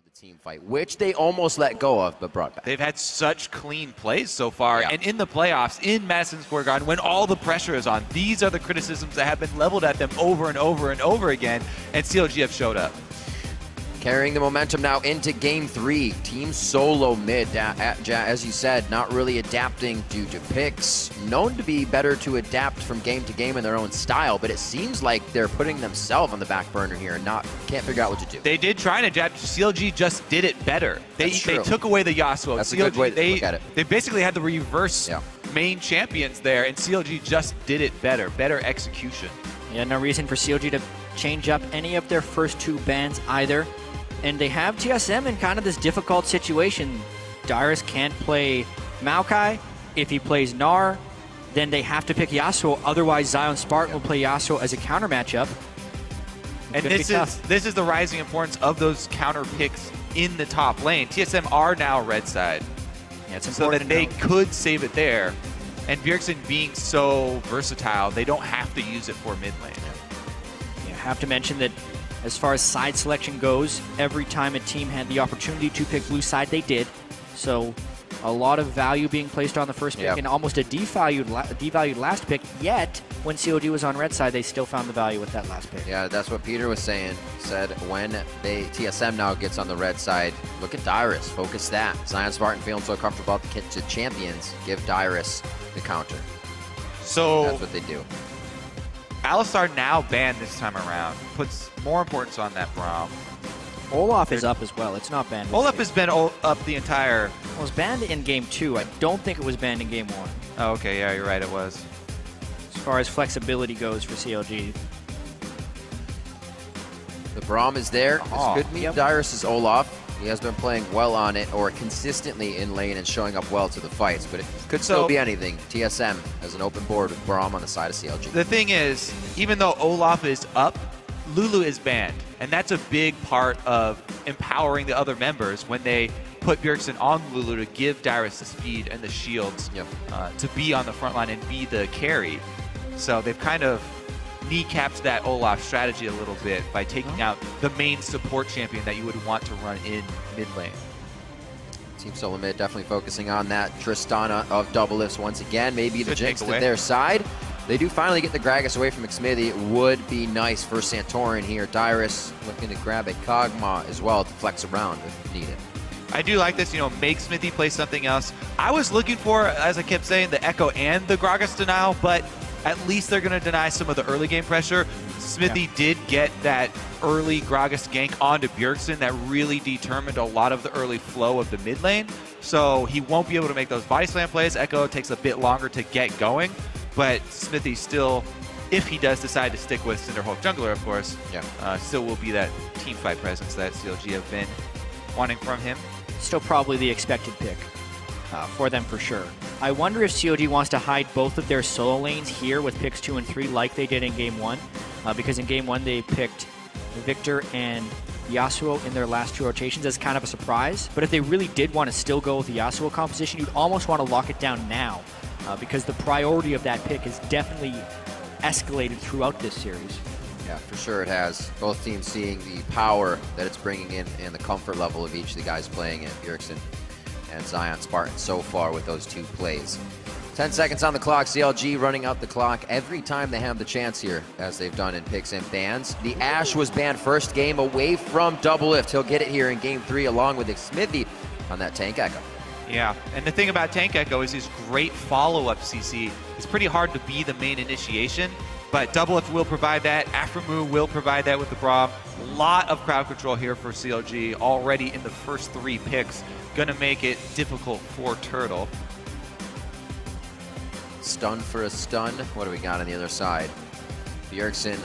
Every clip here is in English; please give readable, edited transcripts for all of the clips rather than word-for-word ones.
the team fight, which they almost let go of but brought back. They've had such clean plays so far, Yeah. and in the playoffs, in Madison Square Garden, when all the pressure is on, these are the criticisms that have been leveled at them over and over and over again, and CLG have showed up. Carrying the momentum now into Game 3. Team solo mid, as you said, not really adapting due to picks. Known to be better to adapt from game to game in their own style, but it seems like they're putting themselves on the back burner here and can't figure out what to do. They did try and adapt. CLG just did it better. They took away the Yasuo. That's CLG, a good way to look at it. They basically had the reverse main champions there, and CLG just did it better. Better execution. Yeah, no reason for CLG to change up any of their first 2 bans either. And they have TSM in kind of this difficult situation. Dyrus can't play Maokai. If he plays Gnar, then they have to pick Yasuo. Otherwise, Zion Spartan will play Yasuo as a counter matchup. And this is the rising importance of those counter picks in the top lane. TSM are now red side. Yeah, it's so that important they could save it there. And Bjergsen being so versatile, they don't have to use it for mid lane. You have to mention that as far as side selection goes, every time a team had the opportunity to pick blue side, they did. So a lot of value being placed on the first pick and almost a devalued last pick, yet when COD was on red side, they still found the value with that last pick. Yeah, that's what Peter was saying. Said when TSM now gets on the red side, look at Dyrus, focus that. Zion Spartan feeling so comfortable about the kit to champions, give Dyrus the counter. So that's what they do. Alistar now banned this time around. Puts more importance on that Braum. Olaf is up as well. It's not banned. Olaf has been up the entire... Well, it was banned in Game 2. I don't think it was banned in Game 1. Oh, okay. Yeah, you're right. It was. As far as flexibility goes for CLG. The Braum is there. This could mean Dyrus' Olaf. He has been playing well on it or consistently in lane and showing up well to the fights, but it could still be anything. TSM has an open board with Braum on the side of CLG. The thing is, even though Olaf is up, Lulu is banned. And that's a big part of empowering the other members when they put Bjergsen on Lulu to give Dyrus the speed and the shields to be on the front line and be the carry. So they've kind of kneecapped that Olaf strategy a little bit by taking out the main support champion that you would want to run in mid lane. Team Solo Mid definitely focusing on that Tristana of double lifts once again. Maybe the jinx to their side. They do finally get the Gragas away from McSmithy. It would be nice for Santorin here. Dyrus looking to grab a Kog'Maw as well to flex around if needed. I do like this, make Smithy play something else. I was looking for, as I kept saying, the Echo and the Gragas denial, but at least they're going to deny some of the early game pressure. Smithy did get that early Gragas gank onto Bjergsen that really determined a lot of the early flow of the mid lane. So he won't be able to make those body slam plays. Echo takes a bit longer to get going, but Smithy still, if he does decide to stick with Cinderhulk Jungler, of course, still will be that team fight presence that CLG have been wanting from him. Still probably the expected pick for them for sure. I wonder if COD wants to hide both of their solo lanes here with picks 2 and 3 like they did in Game 1, because in Game 1 they picked Victor and Yasuo in their last 2 rotations as kind of a surprise. But if they really did want to still go with the Yasuo composition, you'd almost want to lock it down now, because the priority of that pick has definitely escalated throughout this series. Yeah, for sure it has. Both teams seeing the power that it's bringing in and the comfort level of each of the guys playing it. Bjergsen and Zion Spartan so far with those 2 plays. 10 seconds on the clock. CLG running out the clock every time they have the chance here, as they've done in picks and bans. The Ashe was banned first game away from double lift. He'll get it here in Game 3 along with Smithy on that Tank Echo. Yeah, and the thing about Tank Echo is his great follow-up CC. It's pretty hard to be the main initiation, but double lift will provide that. Aphromoo will provide that with the Braum. A lot of crowd control here for CLG already in the first 3 picks. Gonna make it difficult for Turtle. Stun for a stun. What do we got on the other side? Bjergsen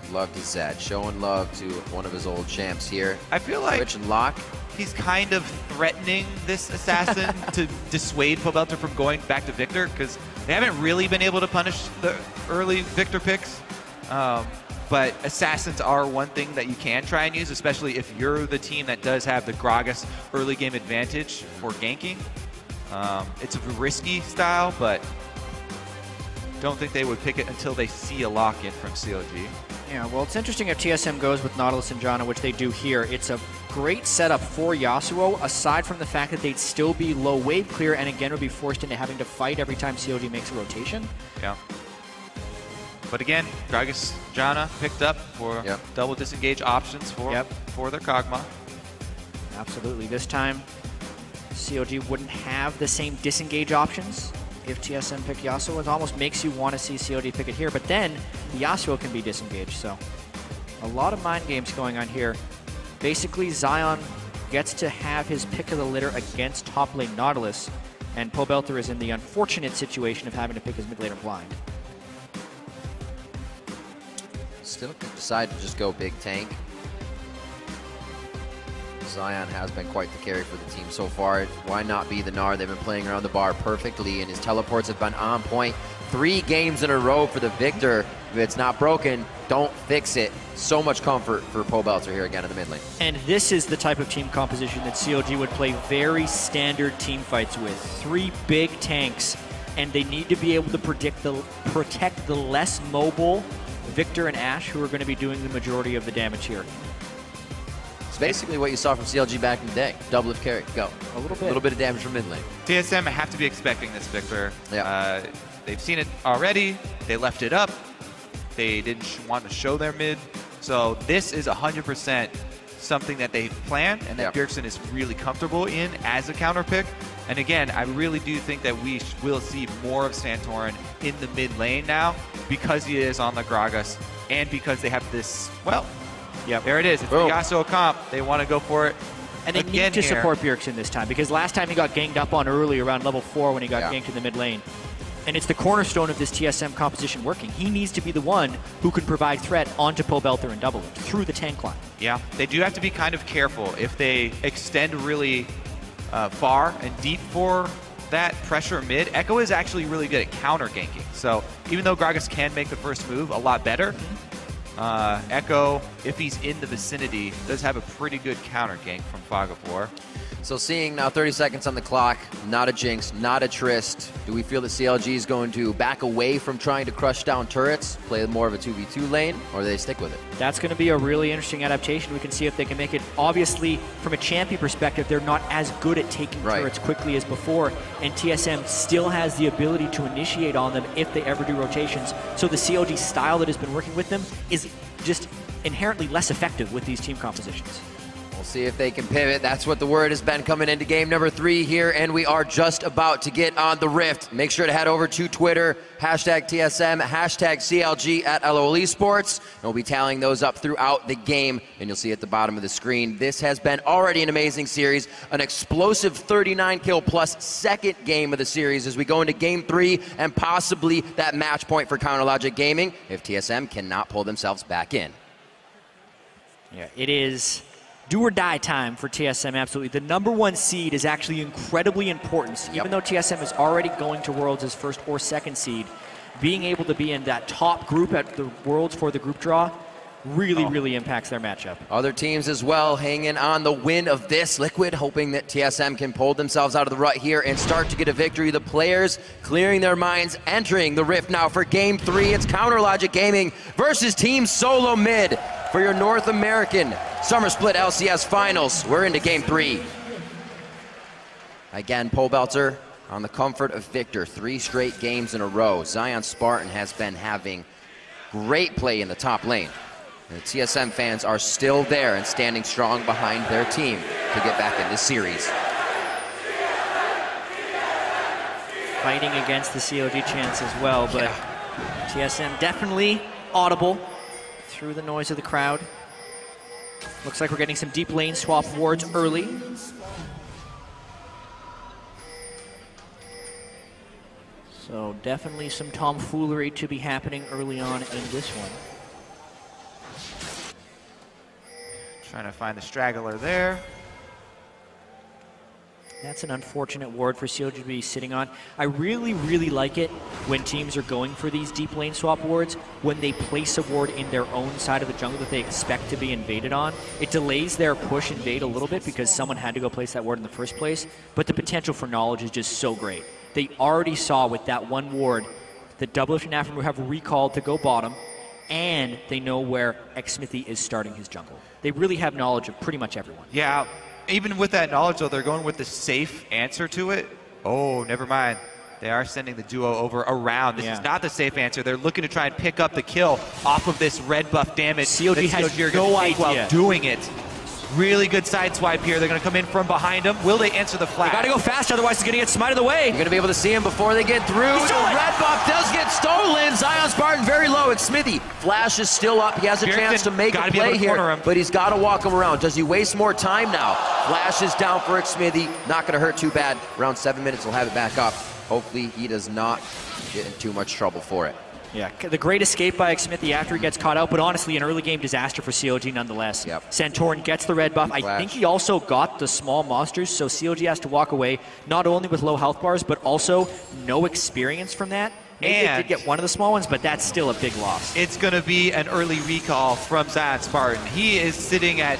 would love to Zed, showing love to one of his old champs here. I feel like Switch and lock. He's kind of threatening this assassin to dissuade Pobelter from going back to Victor, because they haven't really been able to punish the early Victor picks. But assassins are one thing that you can try and use, especially if you're the team that does have the Gragas early game advantage for ganking. It's a risky style, but don't think they would pick it until they see a lock-in from CLG. Yeah, well, it's interesting if TSM goes with Nautilus and Janna, which they do here. It's a great setup for Yasuo, aside from the fact that they'd still be low wave clear and again would be forced into having to fight every time COD makes a rotation. Yeah. But again, Gragas Janna picked up for double disengage options for their Kog'Maw. Absolutely. This time, COD wouldn't have the same disengage options if TSM picked Yasuo. It almost makes you want to see COD pick it here, but then the Yasuo can be disengaged, so a lot of mind games going on here. Basically, Zion gets to have his pick of the litter against top lane Nautilus, and Pobelter is in the unfortunate situation of having to pick his mid laner blind. Still could decide to just go big tank. Zion has been quite the carry for the team so far. Why not be the Gnar? They've been playing around the bar perfectly, and his teleports have been on point. 3 games in a row for the victor. If it's not broken, don't fix it. So much comfort for Pobelter here again in the mid lane. And this is the type of team composition that COG would play very standard team fights with. 3 big tanks, and they need to be able to protect the less mobile Victor and Ashe, who are going to be doing the majority of the damage here. It's basically what you saw from CLG back in the day. Double of carry, go. A little bit of damage from mid lane. TSM have to be expecting this, Victor. Yeah. They've seen it already. They left it up. They didn't want to show their mid. So this is 100% something that they've planned and that Bjergsen is really comfortable in as a counter pick. And again, I really do think that we will see more of Santorin in the mid lane now because he is on the Gragas and because they have this, well, there it is. It's the Yasuo comp. They want to go for it. And they need to support Bjergsen this time because last time he got ganged up on early around level 4 when he got ganked in the mid lane. And it's the cornerstone of this TSM composition working. He needs to be the one who can provide threat onto Pobelter and double it through the tank line. Yeah, they do have to be kind of careful. If they extend really far and deep for that pressure mid, Echo is actually really good at counter ganking. So even though Gragas can make the first move a lot better, Echo, if he's in the vicinity, does have a pretty good counter gank from Fog of War. So seeing now 30 seconds on the clock, not a Jinx, not a Trist. Do we feel that CLG is going to back away from trying to crush down turrets, play more of a 2v2 lane, or do they stick with it? That's going to be a really interesting adaptation. We can see if they can make it. Obviously, from a champion perspective, they're not as good at taking turrets quickly as before, and TSM still has the ability to initiate on them if they ever do rotations. So the COG style that has been working with them is just inherently less effective with these team compositions. We'll see if they can pivot. That's what the word has been coming into game number 3 here, and we are just about to get on the Rift. Make sure to head over to Twitter, #TSM, #CLG at LoL Esports, and we'll be tallying those up throughout the game, and you'll see at the bottom of the screen. This has been already an amazing series, an explosive 39 kill plus second game of the series as we go into game 3 and possibly that match point for Counterlogic Gaming if TSM cannot pull themselves back in. Yeah, it is do or die time for TSM, absolutely. The #1 seed is actually incredibly important. Even though TSM is already going to Worlds as first or second seed, being able to be in that top group at the Worlds for the group draw really impacts their matchup. Other teams as well hanging on the win of this. Liquid hoping that TSM can pull themselves out of the rut here and start to get a victory. The players clearing their minds, entering the Rift now for game 3. It's Counterlogic Gaming versus Team Solo Mid for your North American Summer Split LCS Finals. We're into game 3. Again, Pobelter on the comfort of Victor. 3 straight games in a row. Zion Spartan has been having great play in the top lane. And the TSM fans are still there and standing strong behind their team to get back in this series. Fighting against the COD chance as well, but TSM definitely audible through the noise of the crowd. Looks like we're getting some deep lane swap wards early. So definitely some tomfoolery to be happening early on in this one. Trying to find the straggler there. That's an unfortunate ward for COG to be sitting on. I really like it when teams are going for these deep lane swap wards, when they place a ward in their own side of the jungle that they expect to be invaded on. It delays their push invade a little bit because someone had to go place that ward in the first place, but the potential for knowledge is just so great. They already saw with that one ward that Doublelift and Afrim have recalled to go bottom. and they know where xMsmithy is starting his jungle. They really have knowledge of pretty much everyone. Yeah, even with that knowledge, though, they're going with the safe answer to it. Oh, never mind. They are sending the duo over around. This is not the safe answer. They're looking to try and pick up the kill off of this red buff damage. COG has no idea while doing it. Really good side swipe here. They're going to come in from behind him. Will they answer the flash? They got to go fast, otherwise he's going to get smited away. You're going to be able to see him before they get through. The red buff does get stolen. Zion Spartan very low. xMsmithy. Flash is still up. He has a chance to make a play here, but he's got to walk him around. Does he waste more time now? Flash is down for xMsmithy. Not going to hurt too bad. Around 7 minutes, we'll have it back up. Hopefully he does not get in too much trouble for it. Yeah, the great escape by xMsmithy after he gets caught out, but honestly, an early game disaster for COG nonetheless. Yep. Santorin gets the red buff. I think he also got the small monsters, so COG has to walk away, not only with low health bars, but also no experience from that. Maybe they did get one of the small ones, but that's still a big loss. It's going to be an early recall from Zion Spartan. He is sitting at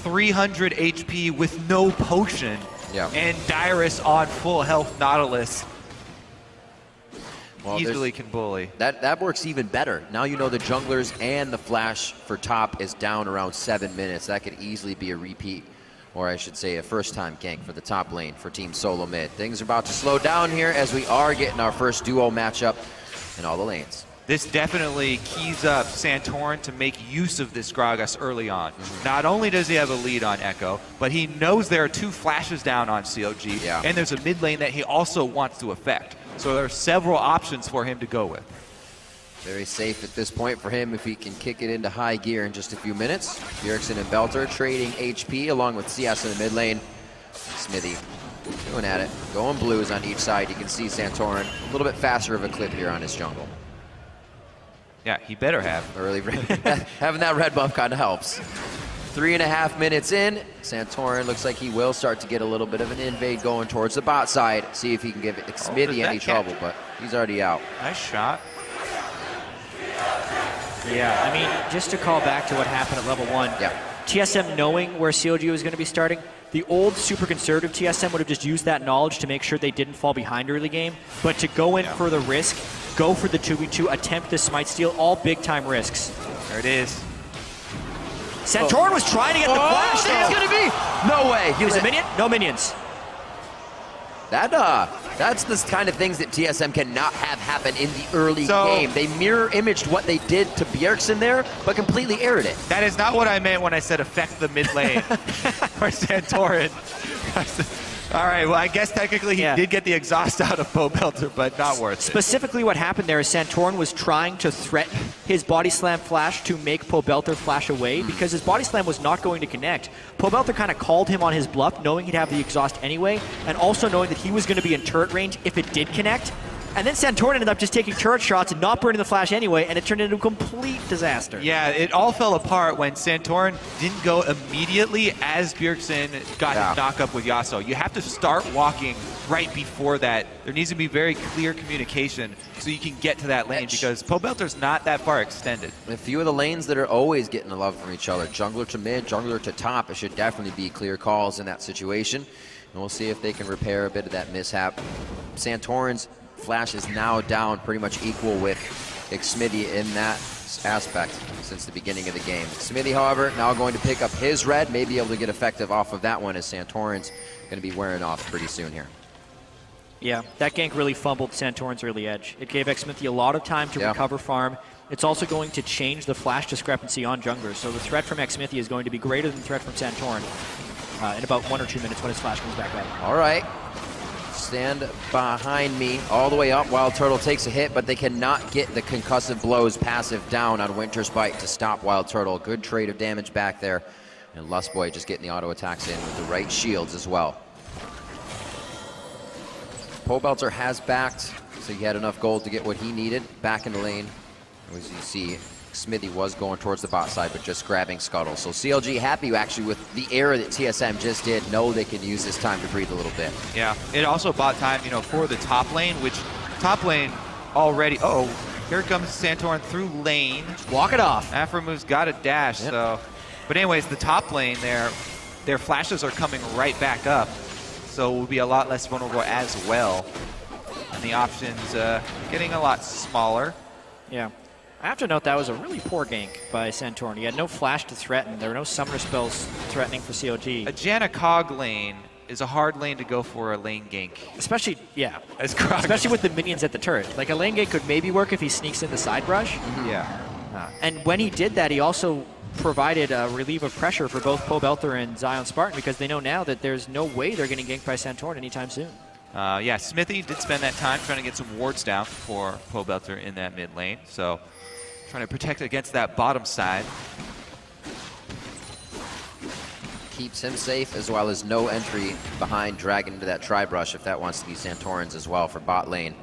300 HP with no potion, and Dyrus on full health Nautilus. Well, easily can bully. That works even better. Now you know the junglers and the flash for top is down around 7 minutes. That could easily be a repeat, or I should say a first-time gank for the top lane for Team Solo Mid. Things are about to slow down here as we are getting our first duo matchup in all the lanes. This definitely keys up Santorin to make use of this Gragas early on. Not only does he have a lead on Echo, but he knows there are 2 flashes down on COG, and there's a mid lane that he also wants to affect. So there are several options for him to go with. Very safe at this point for him if he can kick it into high gear in just a few minutes. Bjergsen and Belter trading HP along with CS in the mid lane. xMsmithy doing at it. Going blues on each side. You can see Santorin a little bit faster of a clip here on his jungle. Yeah, he better have. Early having that red buff kind of helps. 3.5 minutes in, Santorin looks like he will start to get a little bit of an invade going towards the bot side. See if he can give xMsmithy any trouble, but he's already out. Nice shot. Yeah, I mean, just to call back to what happened at level 1, TSM knowing where COG was going to be starting, the old super conservative TSM would have just used that knowledge to make sure they didn't fall behind early game, but to go in for the risk, go for the 2v2, attempt the smite steal, all big time risks. There it is. Santorin was trying to get the flash. It's going to be. No way. He was a minion? No minions. That's the kind of things that TSM cannot have happen in the early game. They mirror imaged what they did to Bjergsen there, but completely aired it. That is not what I meant when I said affect the mid lane for Santorin. All right, well, I guess technically he did get the exhaust out of Pobelter, but not worth it. Specifically what happened there is Santorin was trying to threaten his body slam flash to make Pobelter flash away because his body slam was not going to connect. Pobelter kind of called him on his bluff, knowing he'd have the exhaust anyway, and also knowing that he was going to be in turret range if it did connect. And then Santorin ended up just taking turret shots and not burning the flash anyway, and it turned into a complete disaster. Yeah, it all fell apart when Santorin didn't go immediately as Bjergsen got his knock up with Yasuo. You have to start walking right before that. There needs to be very clear communication so you can get to that lane because Pobelter's not that far extended. A few of the lanes that are always getting the love from each other, jungler to mid, jungler to top, it should definitely be clear calls in that situation. And we'll see if they can repair a bit of that mishap. Santorin's flash is now down pretty much equal with xMsmithy in that aspect since the beginning of the game. xMsmithy, however, now going to pick up his red, may be able to get effective off of that one as Santorin's going to be wearing off pretty soon here. Yeah, that gank really fumbled Santorin's early edge. It gave xMsmithy a lot of time to recover farm. It's also going to change the flash discrepancy on junglers, so the threat from xMsmithy is going to be greater than the threat from Santorin in about 1 or 2 minutes when his flash comes back up. All right. Stand behind me all the way up. Wild Turtle takes a hit, but they cannot get the concussive blows passive down on Winter's Bite to stop Wild Turtle. Good trade of damage back there. And Lustboy just getting the auto attacks in with the right shields as well. Pobelter has backed, so he had enough gold to get what he needed back in the lane. As you see, xMsmithy was going towards the bot side, but just grabbing Scuttle. So CLG happy actually with the error that TSM just did. Know they can use this time to breathe a little bit. Yeah, it also bought time, you know, for the top lane, which top lane already. Oh, here comes Santorin through lane. Walk it off. Afromove's got a dash, so. But anyways, the top lane there, their flashes are coming right back up, so will be a lot less vulnerable as well. And the options getting a lot smaller. Yeah. I have to note that was a really poor gank by Santorin. He had no flash to threaten. There were no summoner spells threatening for COG. A Janna Cog lane is a hard lane to go for a lane gank. Especially, yeah. Especially with the minions at the turret. Like, a lane gank could maybe work if he sneaks in the side brush. Mm-hmm. Yeah. And when he did that, he also provided a relief of pressure for both Pobelter and Zion Spartan, because they know now that there's no way they're getting ganked by Santorin anytime soon. Yeah, Smithy did spend that time trying to get some wards down for Pobelter in that mid lane. So trying to protect against that bottom side. Keeps him safe, as well as no entry behind Dragon into that tri-brush if that wants to be Santorin's as well for bot lane.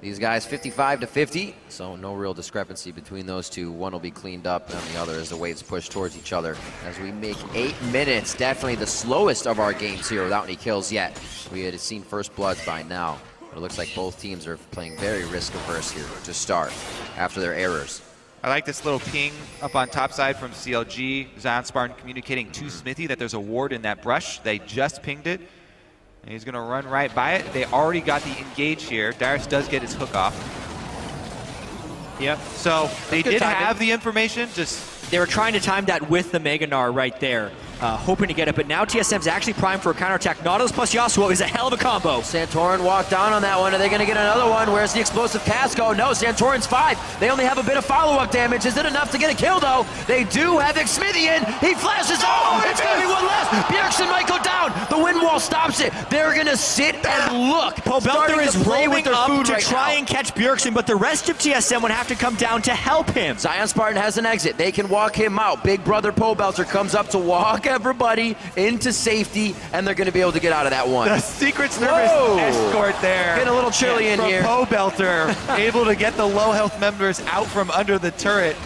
These guys 55 to 50, so no real discrepancy between those two. One will be cleaned up and the other as the waves push towards each other. As we make 8 minutes, definitely the slowest of our games here without any kills yet. We had seen first bloods by now, but it looks like both teams are playing very risk averse here to start after their errors. I like this little ping up on top side from CLG. Zion Spartan communicating to Smithy that there's a ward in that brush. They just pinged it. And he's going to run right by it. They already got the engage here. Darius does get his hook off. Yep. So they did have the information. They were trying to time that with the Mega Gnar right there, hoping to get it. But now TSM's actually primed for a counterattack. Nautilus plus Yasuo is a hell of a combo. Santorin walked down on that one. Are they going to get another one? Where's the explosive cast go? No, Santorin's 5. They only have a bit of follow-up damage. Is it enough to get a kill, though? They do have Smithy in. He flashes. Oh, it's going to be one less. Bjergsen might go down. The wind wall stops it. They're going to sit and look. Pobelter is rolling up to right try now and catch Bjergsen, but the rest of TSM would have to come down to help him. Zion Spartan has an exit. They can walk him out. Big brother Pobelter comes up to walk everybody into safety, and they're going to be able to get out of that one. The Secret Service escort there. Getting a little chilly in here. Pobelter able to get the low health members out from under the turret.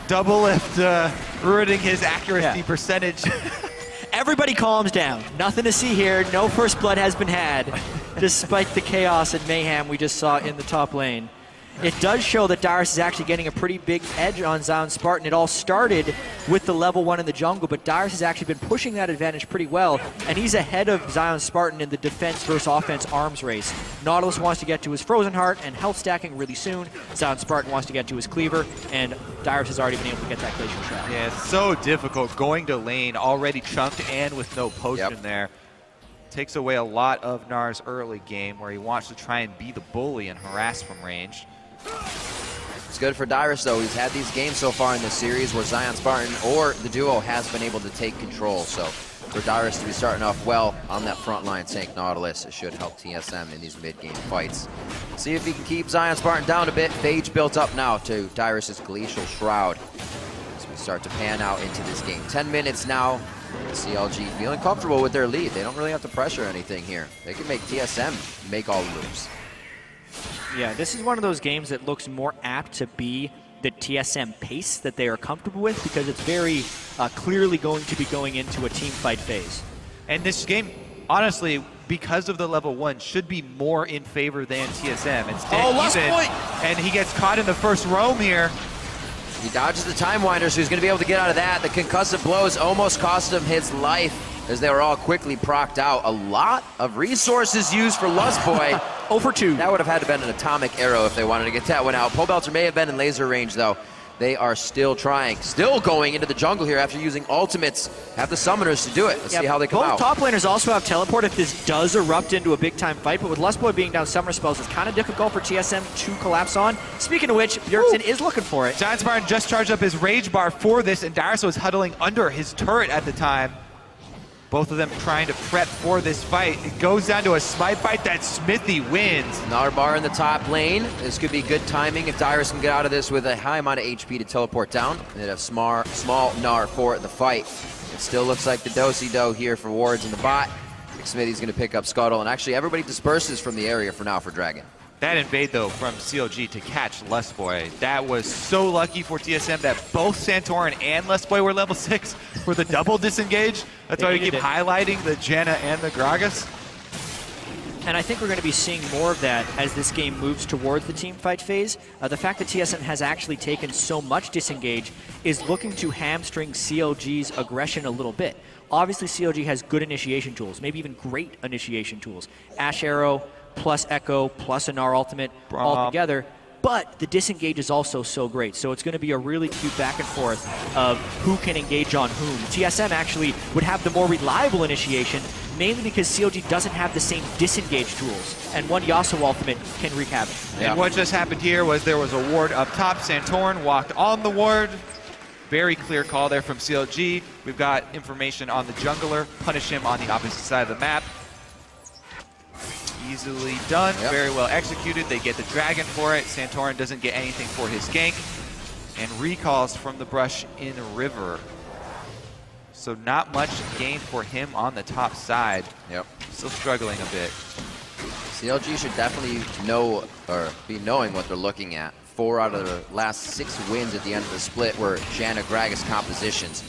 Double lift, ruining his accuracy percentage. Everybody calms down. Nothing to see here. No first blood has been had, despite the chaos and mayhem we just saw in the top lane. It does show that Darius is actually getting a pretty big edge on Zion Spartan. It all started with the level 1 in the jungle, but Darius has actually been pushing that advantage pretty well, and he's ahead of Zion Spartan in the defense versus offense arms race. Nautilus wants to get to his Frozen Heart and health stacking really soon. Zion Spartan wants to get to his Cleaver, and Darius has already been able to get that Glacial Trap. Yeah, it's so difficult going to lane, already chunked and with no potion there. Takes away a lot of Gnar's early game, where he wants to try and be the bully and harass from range. It's good for Darius, though. He's had these games so far in this series where Zion Spartan or the duo has been able to take control. So for Darius to be starting off well on that front line, tank Nautilus, it should help TSM in these mid-game fights. See if he can keep Zion Spartan down a bit. Phage built up now to Darius's Glacial Shroud as we start to pan out into this game. 10 minutes now. CLG feeling comfortable with their lead. They don't really have to pressure anything here. They can make TSM make all the moves. Yeah, this is one of those games that looks more apt to be the TSM pace that they are comfortable with, because it's very clearly going to be going into a team fight phase. And this game, honestly, because of the level 1, should be more in favor than TSM. Instead, last point! And he gets caught in the first roam here. He dodges the Time Winder, so he's going to be able to get out of that. The concussive blows almost cost him his life as they were all quickly procced out. A lot of resources used for Lustboy. 0 for 2. That would have had to have been an atomic arrow if they wanted to get that one out. Pobelter may have been in laser range, though. They are still trying, still going into the jungle here after using ultimates. Have the summoners to do it. Let's see how they come out. Both top laners also have teleport if this does erupt into a big-time fight, but with Lustboy being down summoner spells, it's kind of difficult for TSM to collapse on. Speaking of which, Bjergsen is looking for it. Zion Spartan just charged up his Rage Bar for this, and Darius was huddling under his turret at the time. Both of them trying to prep for this fight. It goes down to a smite fight that Smithy wins. Narbar in the top lane. This could be good timing if Darius can get out of this with a high amount of HP to teleport down. And then a small Gnar for the fight. It still looks like the do-si-do here for wards in the bot. Smithy's going to pick up Scuttle, and actually everybody disperses from the area for now for Dragon. That invade, though, from CLG to catch Lustboy. That was so lucky for TSM that both Santorin and Lustboy were level 6 for the double disengage. That's why we keep highlighting the Janna and the Gragas. And I think we're going to be seeing more of that as this game moves towards the team fight phase. The fact that TSM has actually taken so much disengage is looking to hamstring CLG's aggression a little bit. Obviously, CLG has good initiation tools, maybe even great initiation tools. Ash Arrow, plus Echo, plus a Gnar ultimate all together. but the disengage is also so great. So it's going to be a really cute back and forth of who can engage on whom. TSM actually would have the more reliable initiation, mainly because CLG doesn't have the same disengage tools, and one Yasuo ultimate can wreak havoc. And what just happened here was there was a ward up top. Santorin walked on the ward. Very clear call there from CLG. We've got information on the jungler. Punish him on the opposite side of the map. Easily done, very well executed. They get the dragon for it. Santorin doesn't get anything for his gank. And recalls from the brush in river. So not much gain for him on the top side. Still struggling a bit. CLG should definitely know, or be knowing what they're looking at. 4 out of the last 6 wins at the end of the split were Janna Gragas compositions.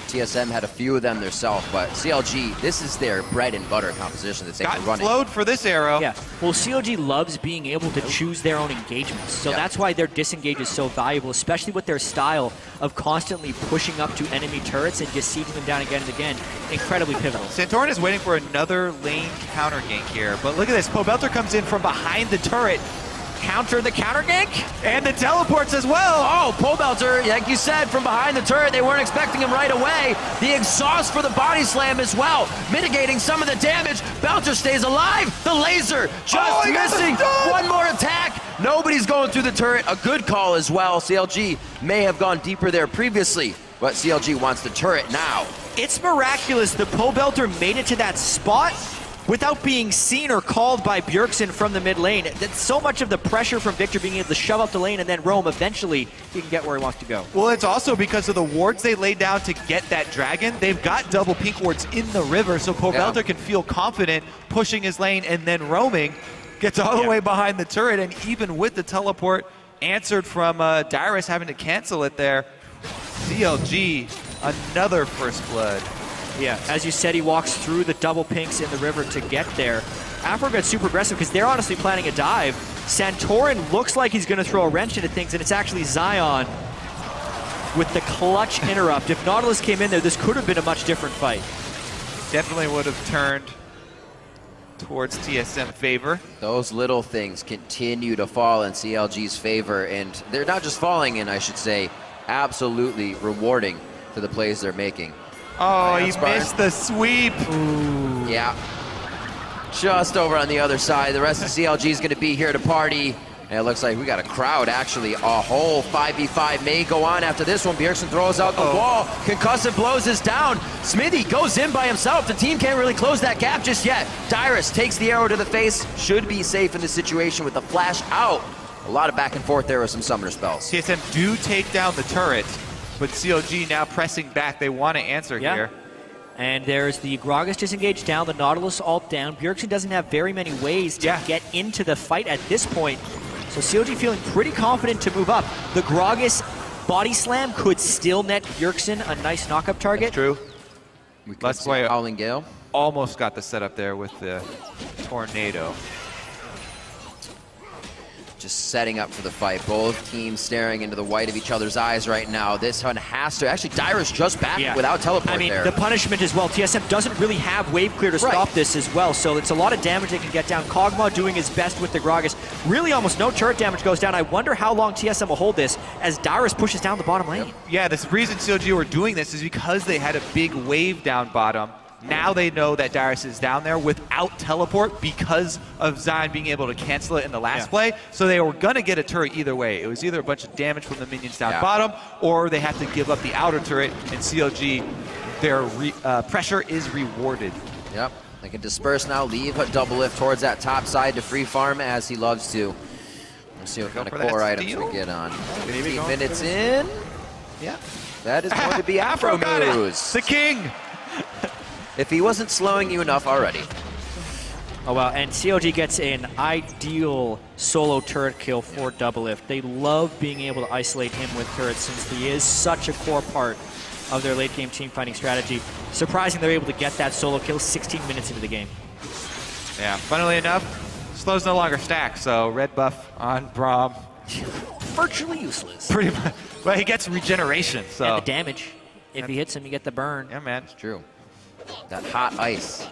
TSM had a few of them themselves, but CLG, this is their bread and butter composition that they've been running. Flowed for this arrow. Yeah, well, CLG loves being able to choose their own engagements, so that's why their disengage is so valuable, especially with their style of constantly pushing up to enemy turrets and just sieging them down again and again. Incredibly pivotal. Santorin is waiting for another lane counter gank here, but look at this. Pobelter comes in from behind the turret. Counter the counter gank? And the teleports as well. Oh, Pobelter, like you said, from behind the turret, they weren't expecting him right away. The exhaust for the body slam as well, mitigating some of the damage. Belter stays alive. The laser just missing. One more attack. Nobody's going through the turret. A good call as well. CLG may have gone deeper there previously, but CLG wants the turret now. It's miraculous the Pobelter made it to that spot without being seen or called by Bjergsen from the mid lane. That's so much of the pressure from Victor being able to shove up the lane and then roam. Eventually, he can get where he wants to go. Well, it's also because of the wards they laid down to get that dragon. They've got double pink wards in the river, so Pobelter can feel confident pushing his lane and then roaming. Gets all the way behind the turret, and even with the teleport answered from Dyrus having to cancel it there, CLG, another first blood. Yeah, as you said, he walks through the double pinks in the river to get there. Afro gets super aggressive because they're honestly planning a dive. Santorin looks like he's going to throw a wrench into things, and it's actually Zion with the clutch interrupt. If Nautilus came in there, this could have been a much different fight. Definitely would have turned towards TSM favor. Those little things continue to fall in CLG's favor, and they're not just falling in, I should say, absolutely rewarding to the plays they're making. Oh, he missed the sweep. Ooh. Yeah. Just over on the other side. The rest of CLG is going to be here to party. And it looks like we got a crowd, actually. A whole 5v5 may go on after this one. Bjergsen throws out the wall. Concussive blows is down. Smithy goes in by himself. The team can't really close that gap just yet. Dyrus takes the arrow to the face. Should be safe in this situation with the flash out. A lot of back and forth there with some summoner spells. TSM do take down the turret. But CLG now pressing back. They want to answer here. And there's the Gragas disengage down, the Nautilus ult down. Bjergsen doesn't have very many ways to get into the fight at this point. So CLG feeling pretty confident to move up. The Gragas body slam could still net Bjergsen a nice knock-up target. That's true. Let's play Howling Gale. Almost got the setup there with the tornado. Just setting up for the fight. Both teams staring into the white of each other's eyes right now. This one has to... Actually, Dyrus just back without teleport there. The punishment as well. TSM doesn't really have wave clear to stop this as well, so it's a lot of damage they can get down. Kog'Maw doing his best with the Gragas. Really almost no turret damage goes down. I wonder how long TSM will hold this as Dyrus pushes down the bottom lane. Yeah, the reason CLG were doing this is because they had a big wave down bottom. Now they know that Dyrus is down there without teleport because of Zion being able to cancel it in the last play. So they were going to get a turret either way. It was either a bunch of damage from the minions down bottom, or they have to give up the outer turret, and CLG, their pressure is rewarded. Yep, they can disperse now, leave a double lift towards that top side to free farm as he loves to. We'll see what kind of core items we get on. 15 minutes in. Yeah, that is going to be Afro moves. The king. If he wasn't slowing you enough already. Oh, wow, and CLG gets an ideal solo turret kill for double lift. They love being able to isolate him with turrets since he is such a core part of their late game team fighting strategy. Surprising they're able to get that solo kill 16 minutes into the game. Yeah, funnily enough, slow's no longer stacked, so red buff on Braum. Virtually useless. Pretty much. Well, he gets regeneration, so. And the damage. If he hits him, you get the burn. Yeah, man. It's true. That hot ice.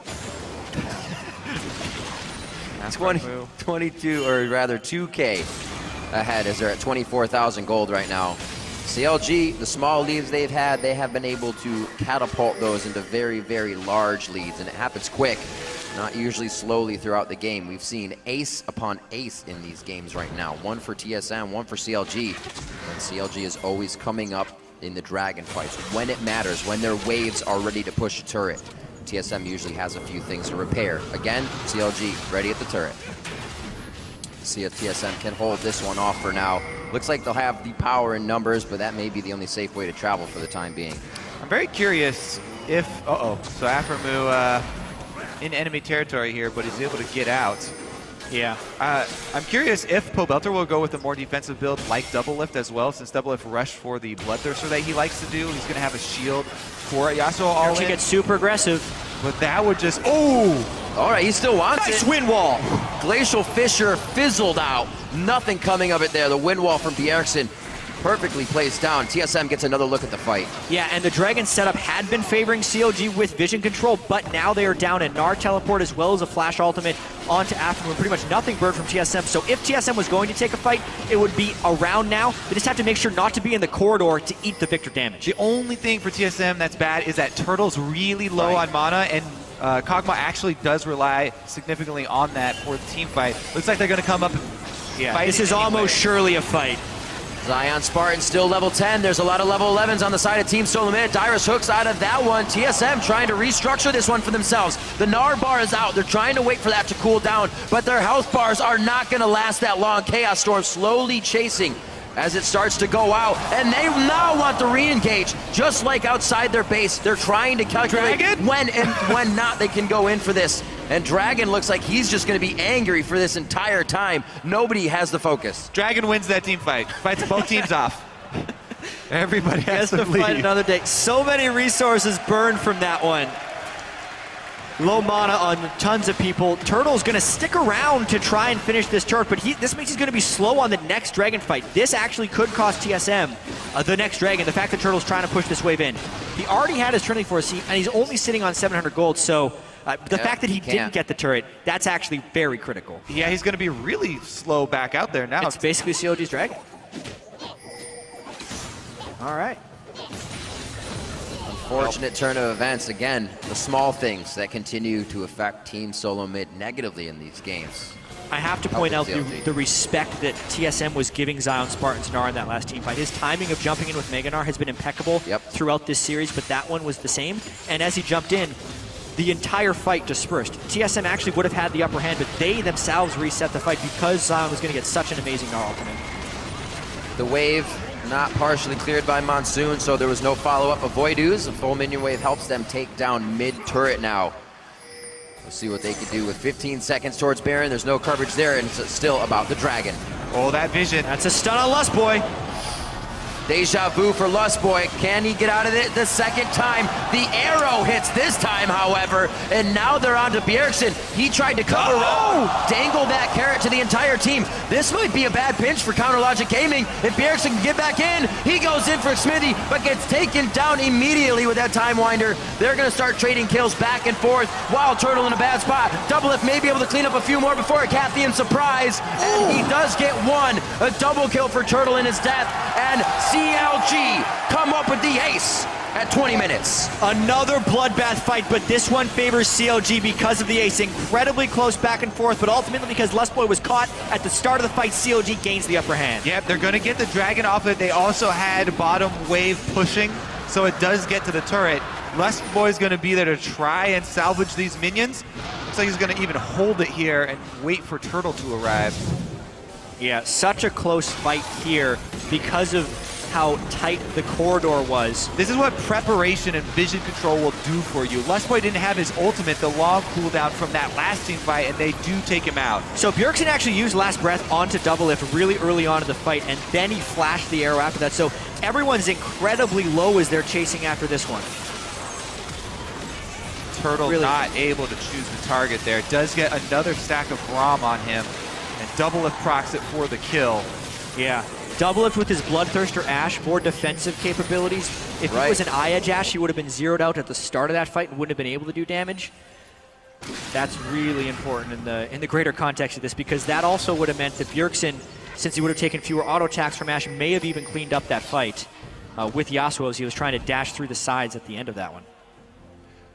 22, or rather 2K. ahead as they're at 24,000 gold right now. CLG, the small leads they've had, they have been able to catapult those into very, very large leads, and it happens quick, not usually slowly throughout the game. We've seen ace upon ace in these games right now. One for TSM, one for CLG, and CLG is always coming up in the Dragon fights when it matters, when their waves are ready to push a turret. TSM usually has a few things to repair. Again, CLG ready at the turret. See if TSM can hold this one off for now. Looks like they'll have the power in numbers, but that may be the only safe way to travel for the time being. I'm very curious if, so Aphromoo in enemy territory here, but he's able to get out. Yeah. I'm curious if Pobelter will go with a more defensive build like Double Lift as well, since Double Lift rushed for the Bloodthirster that he likes to do. He's going to have a shield for Yasuo all in. Gets super aggressive. But that would just, oh! All right, he still wants nice it. wind wall. Glacial Fissure fizzled out. Nothing coming of it there. The wind wall from Bjergsen perfectly placed down. TSM gets another look at the fight. Yeah, and the Dragon setup had been favoring CLG with vision control, but now they are down a Gnar teleport as well as a flash ultimate onto Aphromoo. Pretty much nothing burned from TSM. So if TSM was going to take a fight, it would be around now. They just have to make sure not to be in the corridor to eat the Victor damage. The only thing for TSM that's bad is that Turtle's really low on mana, and Kog'Maw actually does rely significantly on that for the team fight. Looks like they're going to come up and fight. This is almost surely a fight. Zion Spartan still level 10. There's a lot of level 11s on the side of Team Solomid. Dyrus hooks out of that one. TSM trying to restructure this one for themselves. The Gnar bar is out. They're trying to wait for that to cool down, but their health bars are not going to last that long. Chaos Storm slowly chasing as it starts to go out, and they now want to re-engage, just like outside their base. They're trying to calculate when and when not they can go in for this. And Dragon looks like he's just going to be angry for this entire time. Nobody has the focus. Dragon wins that team fight. Fights both teams off. Everybody has to fight leave. another day. So many resources burned from that one. Low mana on tons of people. Turtle's going to stick around to try and finish this turret, but this means he's going to be slow on the next Dragon fight. This actually could cost TSM the next Dragon, the fact that Turtle's trying to push this wave in. He already had his Trinity Force, and he's only sitting on 700 gold, so the fact that he didn't get the turret, that's actually very critical. Yeah, he's going to be really slow back out there now. It's basically COG's Dragon. All right. Unfortunate turn of events. Again, the small things that continue to affect Team Solomid negatively in these games. I have to point out the respect that TSM was giving Zion Spartan's Gnar in that last team fight. His timing of jumping in with Mega Gnar has been impeccable throughout this series, but that one was the same. And as he jumped in, the entire fight dispersed. TSM actually would have had the upper hand, but they themselves reset the fight because Zion was going to get such an amazing Gnar ultimate. The wave not partially cleared by Monsoon, so there was no follow-up. Avoid ooze. A full minion wave helps them take down mid-turret now. We'll see what they can do with 15 seconds towards Baron. There's no coverage there, and it's still about the Dragon. Oh, that vision. That's a stun on Lust Boy. Deja vu for Lust Boy. Can he get out of it the second time? The arrow hits this time, however, and now they're on to Bjergsen. He tried to cover up, dangle that carrot to the entire team. This might be a bad pinch for Counter Logic Gaming. If Bjergsen can get back in, he goes in for Smithy, but gets taken down immediately with that Time Winder. They're going to start trading kills back and forth. Wild Turtle in a bad spot. Double Lift may be able to clean up a few more before a Cathian surprise, and he does get one. A double kill for Turtle in his death, and CLG come up with the ace at 20 minutes. Another bloodbath fight, but this one favors CLG because of the ace. Incredibly close back and forth, but ultimately because Lust Boy was caught at the start of the fight, CLG gains the upper hand. Yep, they're going to get the Dragon off it. They also had bottom wave pushing, so it does get to the turret. Lust Boy's going to be there to try and salvage these minions. Looks like he's going to even hold it here and wait for Turtle to arrive. Yeah, such a close fight here because of how tight the corridor was. This is what preparation and vision control will do for you. Lust Boy didn't have his ultimate, the long cooldown from that last team fight, and they do take him out. So Bjergsen actually used Last Breath onto Double Lift really early on in the fight, and then he flashed the arrow after that. So everyone's incredibly low as they're chasing after this one. Turtle not able to choose the target there. Does get another stack of Braum on him, and Double Lift procs it for the kill. Yeah. Double Lift with his Bloodthirster Ashe, more defensive capabilities. If he was an Eye-Edge Ashe, he would have been zeroed out at the start of that fight and wouldn't have been able to do damage. That's really important in the greater context of this, because that also would have meant that Bjergsen since he would have taken fewer auto attacks from Ash, may have even cleaned up that fight with Yasuo as he was trying to dash through the sides at the end of that one.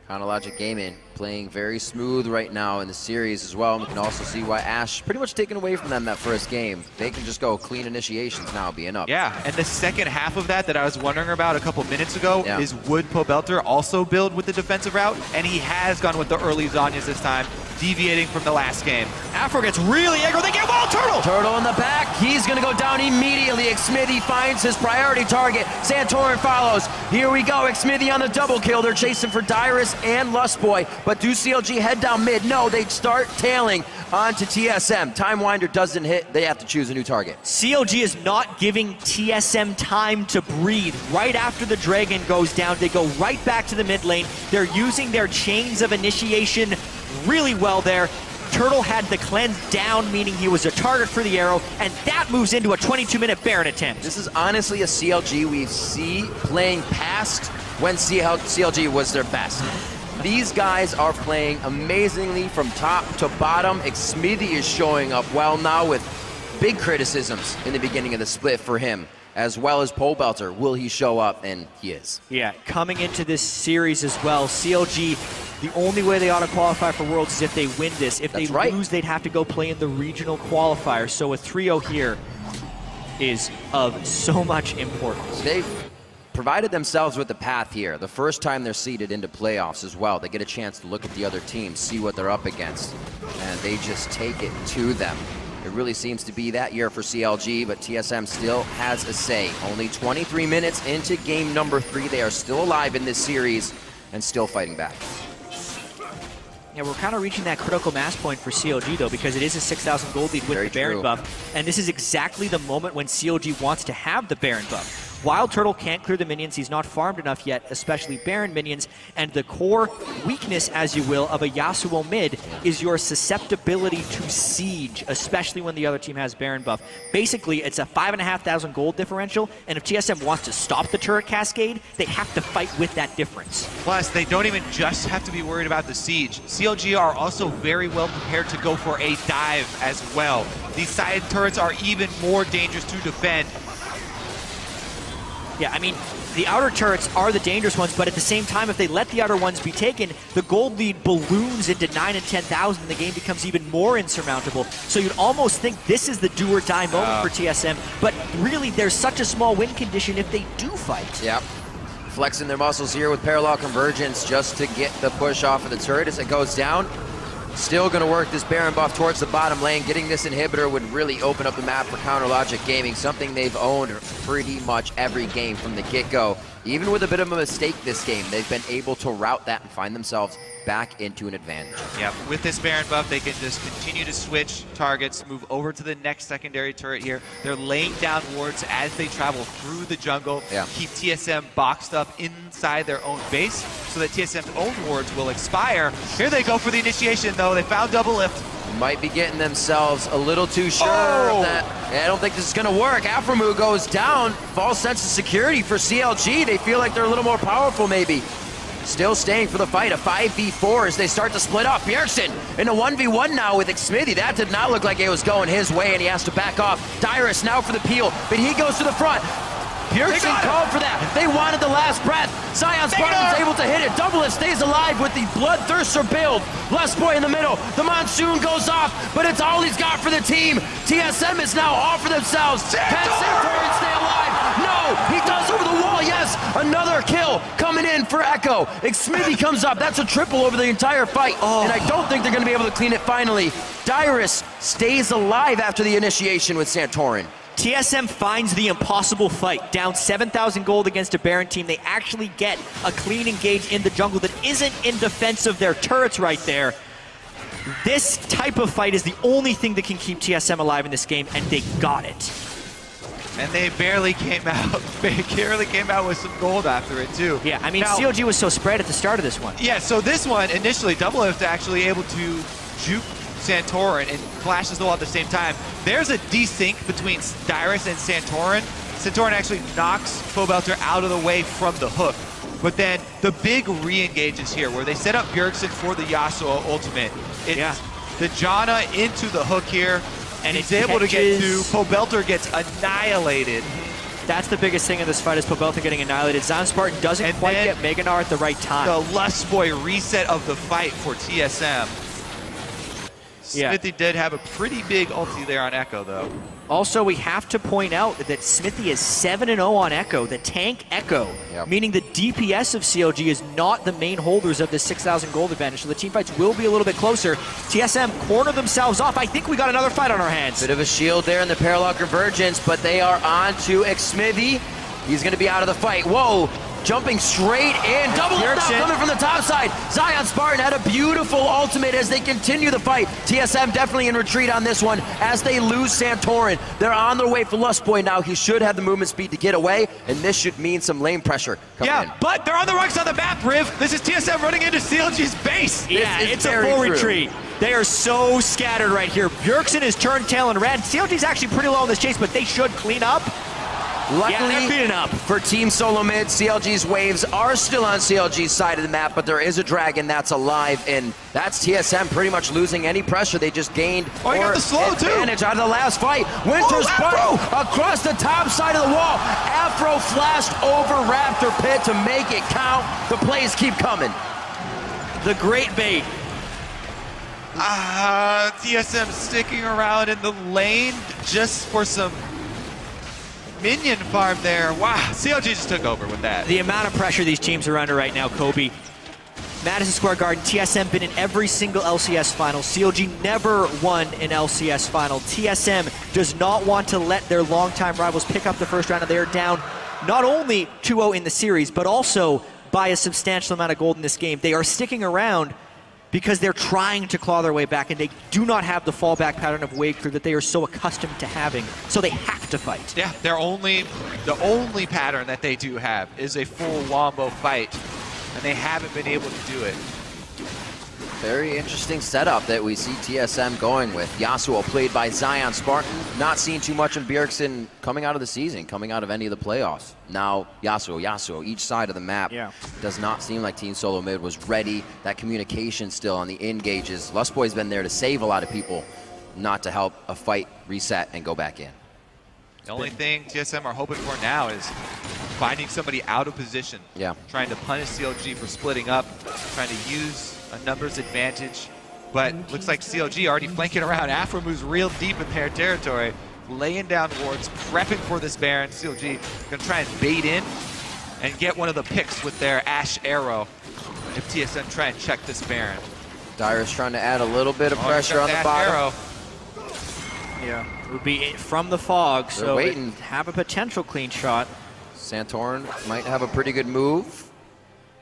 Chronologic Gaming playing very smooth right now in the series as well. And we can also see why Ash pretty much taken away from them that first game. They can just go clean initiations now, being up. Yeah, and the second half of that I was wondering about a couple minutes ago is would Pobelter also build with the defensive route? And he has gone with the early Zhonya's this time, deviating from the last game. Afro gets really aggro. They get Wild Turtle! Turtle in the back. He's going to go down immediately. Xmithy finds his priority target. Santorin follows. Here we go. Xmithy on the double kill. They're chasing for Dyrus and Lustboy. But do CLG head down mid? No, they start tailing onto TSM. Time Winder doesn't hit. They have to choose a new target. CLG is not giving TSM time to breathe. Right after the Dragon goes down, they go right back to the mid lane. They're using their chains of initiation really well there. Turtle had the cleanse down, meaning he was a target for the arrow, and that moves into a 22-minute Baron attempt. This is honestly a CLG we see playing past when CLG was their best. These guys are playing amazingly from top to bottom. Xmithy is showing up well now with big criticisms in the beginning of the split for him, as well as Pobelter. Will he show up? And he is. Yeah, coming into this series as well, CLG, the only way they ought to qualify for Worlds is if they win this. If they lose, they'd have to go play in the regional qualifier. So a 3-0 here is of so much importance. They've provided themselves with the path here. The first time they're seeded into playoffs as well. They get a chance to look at the other teams, see what they're up against, and they just take it to them. It really seems to be that year for CLG, but TSM still has a say. Only 23 minutes into game number 3. They are still alive in this series and still fighting back. Yeah, we're kind of reaching that critical mass point for CLG, though, because it is a 6,000 gold lead with the Baron buff. And this is exactly the moment when CLG wants to have the Baron buff. Wild Turtle can't clear the minions. He's not farmed enough yet, especially Baron minions. And the core weakness, as you will, of a Yasuo mid is your susceptibility to siege, especially when the other team has Baron buff. Basically, it's a 5,500 gold differential, and if TSM wants to stop the turret cascade, they have to fight with that difference. Plus, they don't even just have to be worried about the siege. CLG are also very well prepared to go for a dive as well. These side turrets are even more dangerous to defend. Yeah, I mean, the outer turrets are the dangerous ones, but at the same time, if they let the outer ones be taken, the gold lead balloons into 9 and 10,000, and the game becomes even more insurmountable. So you'd almost think this is the do or die moment for TSM, but really, there's such a small win condition if they do fight. Yep. Flexing their muscles here with parallel convergence just to get the push off of the turret as it goes down. Still going to work this Baron buff towards the bottom lane. Getting this inhibitor would really open up the map for Counterlogic Gaming, something they've owned pretty much every game from the get-go. Even with a bit of a mistake this game, they've been able to route that and find themselves back into an advantage. Yeah, with this Baron buff, they can just continue to switch targets, move over to the next secondary turret here. They're laying down wards as they travel through the jungle, keep TSM boxed up inside their own base so that TSM's own wards will expire. Here they go for the initiation, though. They found double lift. Might be getting themselves a little too sure that I don't think this is going to work. Aphromoo goes down. False sense of security for CLG. They feel like they're a little more powerful maybe. Still staying for the fight, a 5v4 as they start to split up. Bjergsen in a 1v1 now with Xmithy. That did not look like it was going his way, and he has to back off. Dyrus now for the peel, but he goes to the front. Bjergsen called for that. They wanted the last breath. Sion Spartan's able to hit it. Doublelift stays alive with the Bloodthirster build. Lustboy in the middle. The Monsoon goes off, but it's all he's got for the team. TSM is now all for themselves. Can Santorin stay alive? No, he does over the wall. Yes, another kill coming in for Echo. Xmithy comes up. That's a triple over the entire fight, and I don't think they're going to be able to clean it finally. Dyrus stays alive after the initiation with Santorin. TSM finds the impossible fight. Down 7,000 gold against a Baron team. They actually get a clean engage in the jungle that isn't in defense of their turrets right there. This type of fight is the only thing that can keep TSM alive in this game, and they got it. And they barely came out. They barely came out with some gold after it, too. Yeah, I mean, now, CLG was so spread at the start of this one. Yeah, so this one, initially, Doublelift actually able to juke Santorin and flashes the wall at the same time. There's a desync between Dyrus and Santorin. Santorin actually knocks Pobelter out of the way from the hook. But then the big re-engage is here, where they set up Bjergsen for the Yasuo ultimate. It's the Janna into the hook here. And he's able to get to. Pobelter gets annihilated. That's the biggest thing in this fight is Pobelter getting annihilated. Zion Spartan doesn't quite get Meganar at the right time. The Lustboy reset of the fight for TSM. Yeah. Smithy did have a pretty big ulti there on Echo, though. Also, we have to point out that Smithy is 7-0 on Echo, the tank Echo, meaning the DPS of CLG is not the main holders of the 6,000 gold advantage, so the teamfights will be a little bit closer. TSM corner themselves off. I think we got another fight on our hands. Bit of a shield there in the Paralock Convergence, but they are on to Smithy. He's going to be out of the fight. Whoa! Jumping straight in, double up coming from the top side. Zion Spartan had a beautiful ultimate as they continue the fight. TSM definitely in retreat on this one as they lose Santorin. They're on their way for Lustboy now. He should have the movement speed to get away, and this should mean some lane pressure coming in. But they're on the wrong side of the map, Riv. This is TSM running into CLG's base. Yeah, it's a full retreat. They are so scattered right here. Bjergsen is turned tail and ran. CLG's actually pretty low in this chase, but they should clean up. Luckily for Team Solo Mid, CLG's waves are still on CLG's side of the map, but there is a dragon that's alive, and that's TSM pretty much losing any pressure. They just gained got the slow advantage out of the last fight. Winter Spark across the top side of the wall. Afro flashed over Raptor Pit to make it count. The plays keep coming. The great bait. TSM sticking around in the lane just for some minion farm there. Wow, CLG just took over with that. The amount of pressure these teams are under right now, Kobe. Madison Square Garden, TSM been in every single LCS final. CLG never won an LCS final. TSM does not want to let their longtime rivals pick up the first round, and they are down not only 2-0 in the series, but also by a substantial amount of gold in this game. They are sticking around because they're trying to claw their way back, and they do not have the fallback pattern of wave clear that they are so accustomed to having, so they have to fight. Yeah, the only pattern that they do have is a full wombo fight, and they haven't been able to do it. Very interesting setup that we see TSM going with. Yasuo played by Zion Spartan. Not seeing too much in Bjergsen coming out of the season, coming out of any of the playoffs. Now Yasuo, each side of the map. Does not seem like Team Solo Mid was ready. That communication still on the engages. Lustboy's been there to save a lot of people, not to help a fight reset and go back in. The only thing TSM are hoping for now is finding somebody out of position. Trying to punish CLG for splitting up, trying to use a numbers advantage, but looks like CLG already flanking around. Afro moves real deep in their territory, laying down wards, prepping for this Baron. CLG gonna try and bait in and get one of the picks with their Ash Arrow if TSM try and check this Baron. Dyer's trying to add a little bit of pressure on the bottom. Arrow. It would be from the fog, so waiting. Have a potential clean shot. Santorin might have a pretty good move.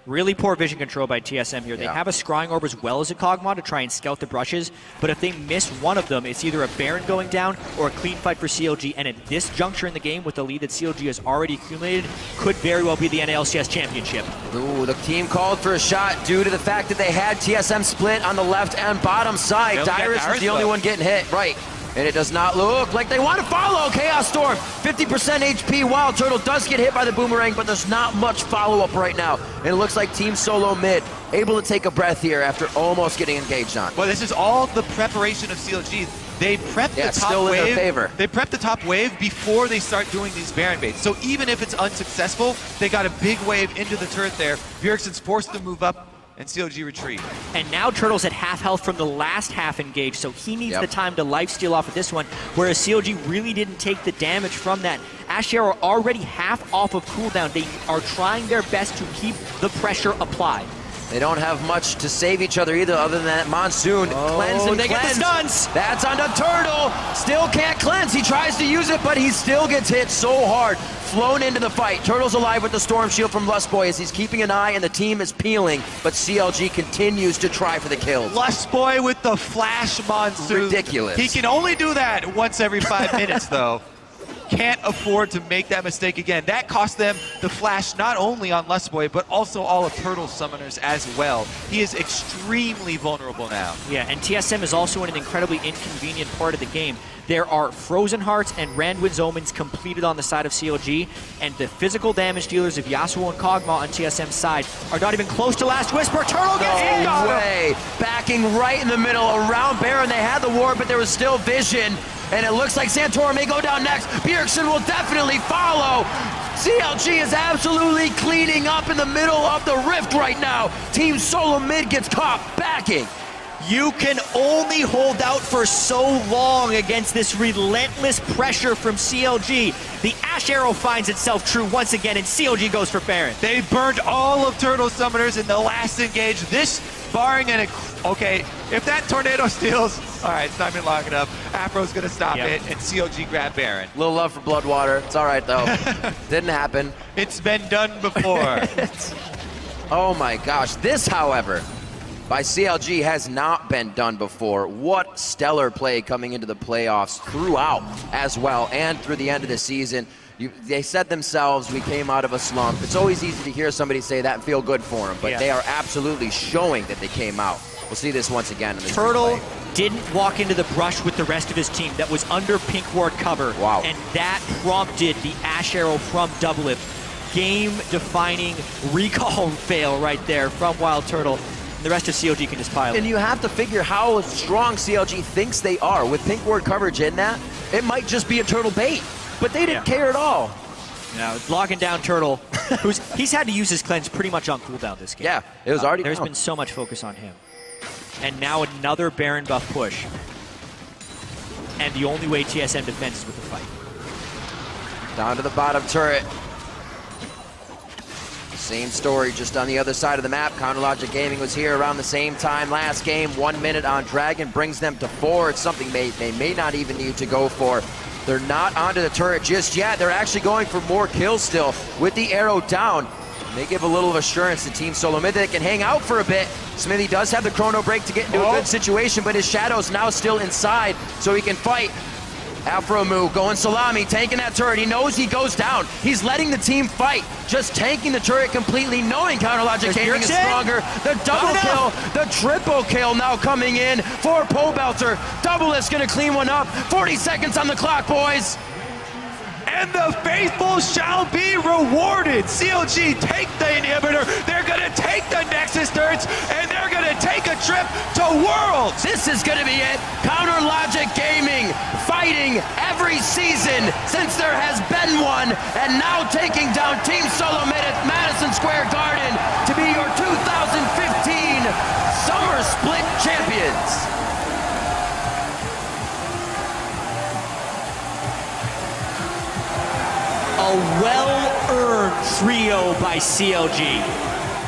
Really poor vision control by TSM here. They have a Scrying Orb as well as a Kog'Maw to try and scout the brushes, but if they miss one of them, it's either a Baron going down or a clean fight for CLG, and at this juncture in the game with the lead that CLG has already accumulated, could very well be the NALCS championship. Ooh, the team called for a shot due to the fact that they had TSM split on the left and bottom side. Dyrus is the only one getting hit, right. And it does not look like they want to follow. Chaos Storm, 50% HP. Wild Turtle does get hit by the boomerang, but there's not much follow-up right now. And it looks like Team Solo Mid able to take a breath here after almost getting engaged on. Well, this is all the preparation of CLG. They prep the top still wave. In their favor. They prep the top wave before they start doing these Baron baits. So even if it's unsuccessful, they got a big wave into the turret there. Bjergsen's forced to move up, and CLG retreat. And now Turtle's at half health from the last half engage, so he needs the time to lifesteal off of this one, whereas CLG really didn't take the damage from that. Ashe Arrow already half off of cooldown. They are trying their best to keep the pressure applied. They don't have much to save each other either, other than that Monsoon. Cleanse and they cleanse. Get the stuns. That's onto Turtle. Still can't cleanse. He tries to use it, but he still gets hit so hard. Flown into the fight. Turtle's alive with the Storm Shield from Lustboy as he's keeping an eye and the team is peeling, but CLG continues to try for the kills. Lustboy with the Flash Monsoon. Ridiculous. He can only do that once every 5 minutes, though. Can't afford to make that mistake again. That cost them the flash not only on Lustboy, but also all of Turtle's summoners as well. He is extremely vulnerable now. Yeah, and TSM is also in an incredibly inconvenient part of the game. There are Frozen Hearts and Randwin's Omens completed on the side of CLG, and the physical damage dealers of Yasuo and Kog'Maw on TSM's side are not even close to Last Whisper. Turtle gets hit! No way! Backing right in the middle around Baron. They had the ward, but there was still vision. and it looks like Santora may go down next. Bjergsen will definitely follow. CLG is absolutely cleaning up in the middle of the rift right now. Team Solo Mid gets caught backing. You can only hold out for so long against this relentless pressure from CLG. The Ash Arrow finds itself true once again, and CLG goes for Baron. They burned all of Turtle Summoners in the last engage. This, barring an... Okay, if that Tornado steals, all right, it's time to lock it up. Afro's going to stop it, and CLG grab Baron. Little love for Bloodwater. It's all right, though. Didn't happen. It's been done before. Oh, my gosh. This, however, by CLG has not been done before. What stellar play coming into the playoffs throughout as well and through the end of the season. They said themselves, we came out of a slump. It's always easy to hear somebody say that and feel good for them, but they are absolutely showing that they came out. We'll see this once again in this Turtle replay. Didn't walk into the brush with the rest of his team that was under Pink Ward cover. Wow. And that prompted the Ash Arrow from Doublelift. Game-defining recall fail right there from Wild Turtle. The rest of CLG can just pile And it. you have to figure how strong CLG thinks they are. With Pink Ward coverage in that, it might just be a Turtle bait. But they didn't care at all. Now, logging down Turtle, he's had to use his cleanse pretty much on cooldown this game. Yeah, it was already There's been so much focus on him. And now another Baron buff push. And the only way TSM defends is with the fight. Down to the bottom turret. Same story, just on the other side of the map. Counterlogic Gaming was here around the same time last game. 1 minute on Dragon brings them to 4. It's something they may not even need to go for. They're not onto the turret just yet. They're actually going for more kills still with the arrow down. They give a little of assurance to Team Solo Mid. They can hang out for a bit. Smithy does have the chrono break to get into a good situation, but his Shadow's now still inside, so he can fight. Afro move, going salami, tanking that turret. He knows he goes down. He's letting the team fight, just tanking the turret completely, knowing Counterlogic Gaming is stronger. The double kill, the triple kill now coming in for Pobelter. Doublelift's gonna clean one up. 40 seconds on the clock, boys. And the faithful shall be rewarded. CLG take the inhibitor. They're going to take the Nexus turrets, and they're going to take a trip to Worlds. This is going to be it. Counterlogic Gaming fighting every season since there has been one, and now taking down Team Solo Mid at Madison Square Garden to be your 2015 Summer Split champions. A well-earned trio by CLG.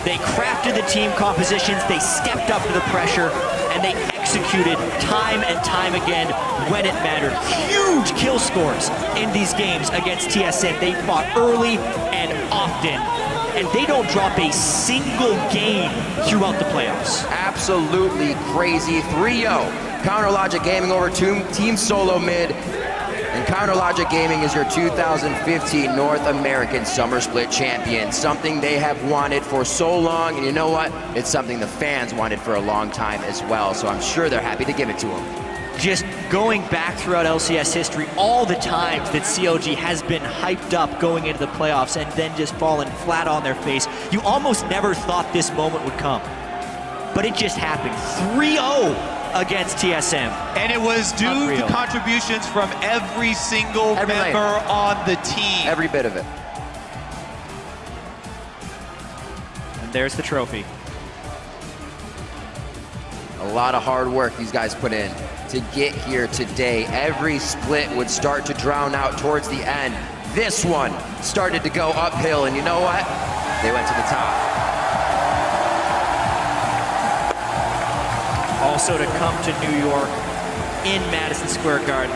They crafted the team compositions, they stepped up to the pressure, and they executed time and time again when it mattered. Huge kill scores in these games against TSM. They fought early and often, and they don't drop a single game throughout the playoffs. Absolutely crazy. 3-0. Counterlogic Gaming over Team Solo Mid. And Counterlogic Gaming is your 2015 North American Summer Split champion. Something they have wanted for so long, and you know what? It's something the fans wanted for a long time as well, so I'm sure they're happy to give it to them. Just going back throughout LCS history, all the times that CLG has been hyped up going into the playoffs and then just fallen flat on their face, you almost never thought this moment would come. But it just happened. 3-0 against TSM. And it was due to contributions from every single member on the team. Every bit of it. And there's the trophy. A lot of hard work these guys put in to get here today. Every split would start to drown out towards the end. This one started to go uphill, and you know what? They went to the top. Also to come to New York in Madison Square Garden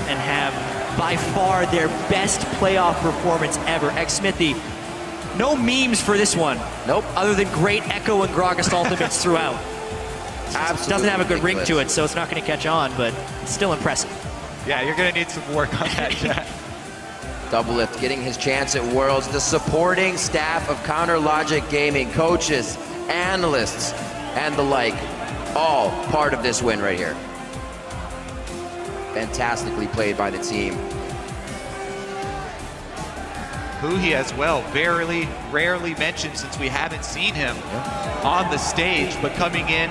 and have by far their best playoff performance ever. X-Smithy, no memes for this one. Nope. Other than great Echo and Gragas ultimates throughout. Absolutely. Doesn't have a good ring to it, so it's not going to catch on, but it's still impressive. Yeah, you're going to need some work on that, Jack. Doublelift getting his chance at Worlds. The supporting staff of Counterlogic Gaming, coaches, analysts, and the like, all part of this win right here. Fantastically played by the team. Who he as well rarely mentioned since we haven't seen him on the stage, but coming in,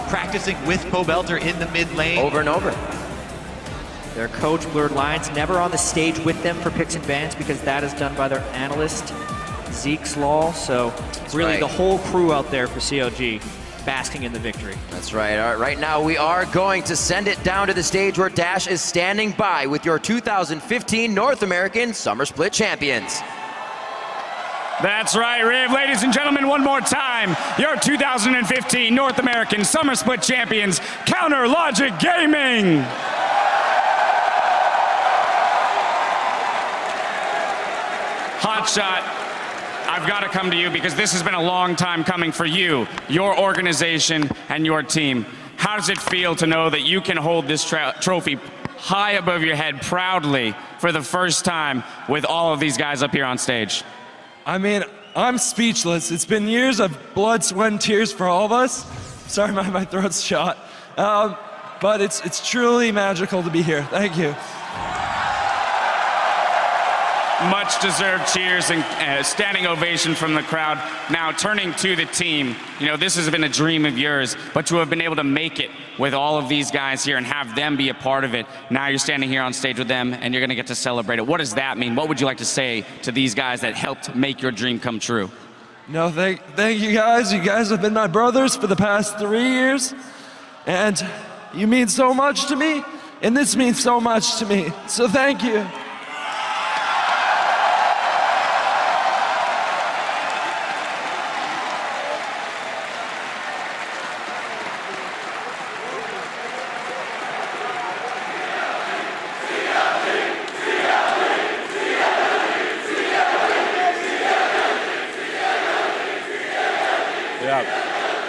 practicing with Pobelter in the mid lane. Over and over. Their coach blurred lines, never on the stage with them for picks and bans because that is done by their analyst, Zeke's Law. So really the whole crew out there for CLG basking in the victory. That's right. All right. Right now we are going to send it down to the stage where Dash is standing by with your 2015 North American Summer Split champions. That's right, Riv. Ladies and gentlemen, one more time, your 2015 North American Summer Split champions, Counter Logic Gaming. Hotshot, I've got to come to you because this has been a long time coming for you, your organization, and your team. How does it feel to know that you can hold this trophy high above your head proudly for the first time with all of these guys up here on stage? I mean, I'm speechless. It's been years of blood, sweat, and tears for all of us. Sorry, my throat's shot. But it's truly magical to be here. Thank you. Much deserved cheers and standing ovation from the crowd. Now turning to the team, you know, this has been a dream of yours, but to have been able to make it with all of these guys here and have them be a part of it, now you're standing here on stage with them and you're gonna get to celebrate it. What does that mean? What would you like to say to these guys that helped make your dream come true? No, thank you guys. You guys have been my brothers for the past 3 years, and you mean so much to me, and this means so much to me, so thank you.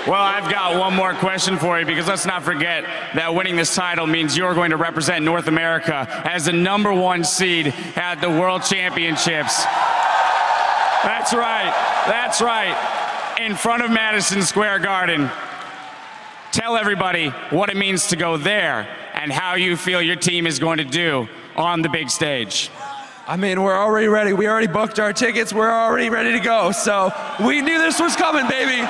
Well, I've got one more question for you because let's not forget that winning this title means you're going to represent North America as the #1 seed at the World Championships. That's right, that's right, in front of Madison Square Garden. Tell everybody what it means to go there and how you feel your team is going to do on the big stage. I mean, we're already ready. We already booked our tickets. We're already ready to go. So we knew this was coming, baby.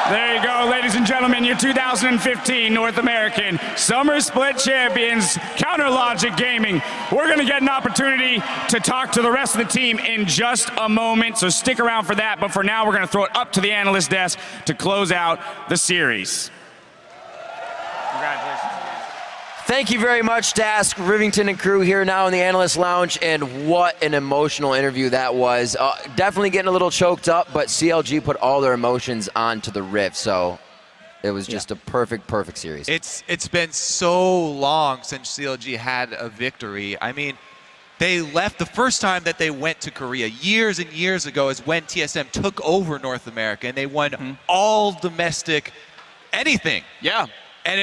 There you go, ladies and gentlemen, your 2015 North American Summer Split Champions, Counter Logic Gaming. We're gonna get an opportunity to talk to the rest of the team in just a moment, so stick around for that. But for now, we're gonna throw it up to the analyst desk to close out the series. Congratulations. Thank you very much, Dask, Rivington, and crew here now in the Analyst Lounge, and what an emotional interview that was. Definitely getting a little choked up, but CLG put all their emotions onto the riff, so it was just a perfect series. It's been so long since CLG had a victory. I mean, they left the first time that they went to Korea years and years ago is when TSM took over North America, and they won all domestic anything. Yeah. And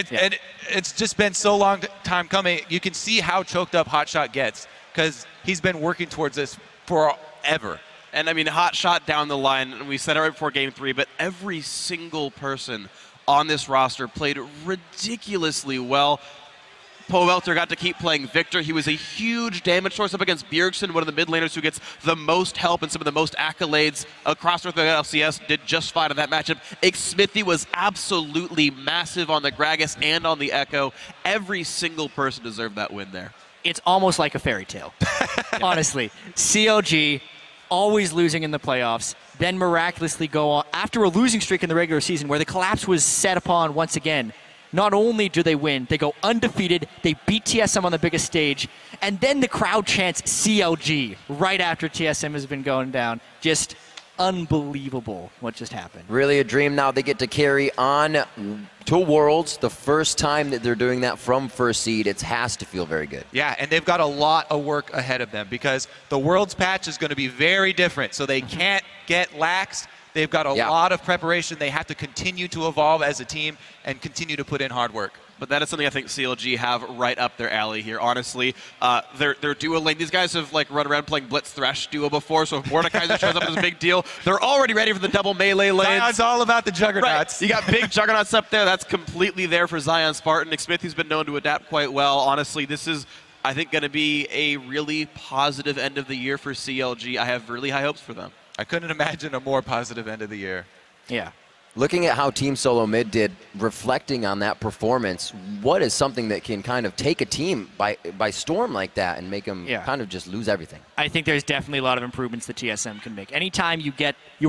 it's just been so long time coming. You can see how choked up Hotshot gets because he's been working towards this forever. And I mean, Hotshot down the line, and we said it right before Game 3, but every single person on this roster played ridiculously well. Powelter got to keep playing Victor. He was a huge damage source up against Bjergsen, one of the mid laners who gets the most help and some of the most accolades across North America. LCS did just fine in that matchup. Smithy was absolutely massive on the Gragas and on the Echo. Every single person deserved that win there. It's almost like a fairy tale, honestly. CLG always losing in the playoffs, then miraculously go on after a losing streak in the regular season where the collapse was set upon once again. Not only do they win, they go undefeated, they beat TSM on the biggest stage, and then the crowd chants CLG right after TSM has been going down. Just unbelievable what just happened. Really a dream. Now they get to carry on to Worlds, the first time that they're doing that from first seed. It has to feel very good. Yeah, and they've got a lot of work ahead of them because the Worlds patch is going to be very different, so they can't get laxed. They've got a lot of preparation. They have to continue to evolve as a team and continue to put in hard work. But that is something I think CLG have right up their alley here, honestly. Their duo lane, these guys have like run around playing Blitz Thresh duo before, so if Mordekaiser shows up, it's a big deal. They're already ready for the double melee lanes. It's all about the Juggernauts. Right. You got big Juggernauts up there. That's completely there for Zion Spartan. Smithy's been known to adapt quite well. Honestly, this is, I think, going to be a really positive end of the year for CLG. I have really high hopes for them. I couldn't imagine a more positive end of the year. Yeah. Looking at how Team Solo Mid did, reflecting on that performance, what is something that can kind of take a team by storm like that and make them kind of just lose everything? I think there's definitely a lot of improvements that TSM can make. Anytime you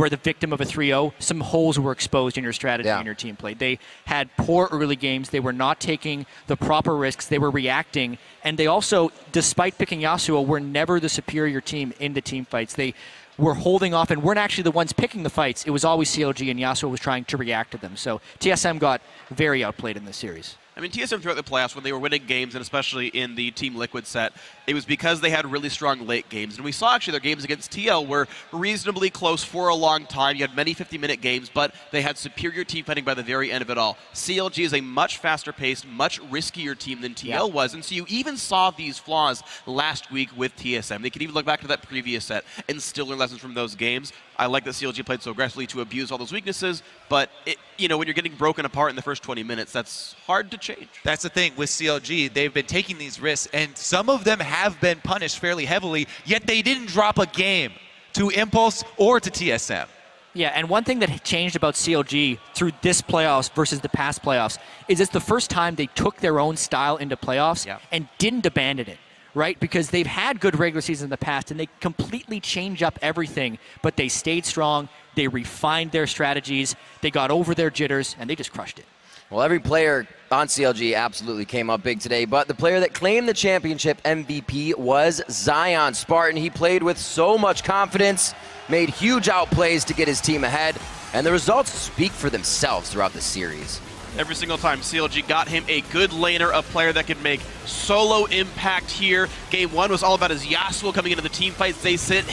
are the victim of a 3-0, some holes were exposed in your strategy and your team play. They had poor early games. They were not taking the proper risks. They were reacting. And they also, despite picking Yasuo, were never the superior team in the team fights. They were holding off and weren't actually the ones picking the fights. It was always CLG, and Yasuo was trying to react to them. So TSM got very outplayed in this series. I mean, TSM throughout the playoffs, when they were winning games, and especially in the Team Liquid set, it was because they had really strong late games. And we saw actually their games against TL were reasonably close for a long time. You had many 50-minute games, but they had superior team fighting by the very end of it all. CLG is a much faster-paced, much riskier team than TL was, and so you even saw these flaws last week with TSM. They could even look back to that previous set and still learn lessons from those games. I like that CLG played so aggressively to abuse all those weaknesses, but when you're getting broken apart in the first 20 minutes, that's hard to change. That's the thing with CLG. They've been taking these risks, and some of them have been punished fairly heavily, yet they didn't drop a game to Impulse or to TSM. Yeah, and one thing that changed about CLG through this playoffs versus the past playoffs is it's the first time they took their own style into playoffs and didn't abandon it. Right? Because they've had good regular seasons in the past, and they completely change up everything, but they stayed strong, they refined their strategies, they got over their jitters, and they just crushed it. Well, every player on CLG absolutely came up big today, but the player that claimed the championship MVP was Zion Spartan. He played with so much confidence, made huge outplays to get his team ahead, and the results speak for themselves throughout the series. Every single time, CLG got him a good laner, a player that could make solo impact here. Game 1 was all about his Yasuo coming into the team fights. They set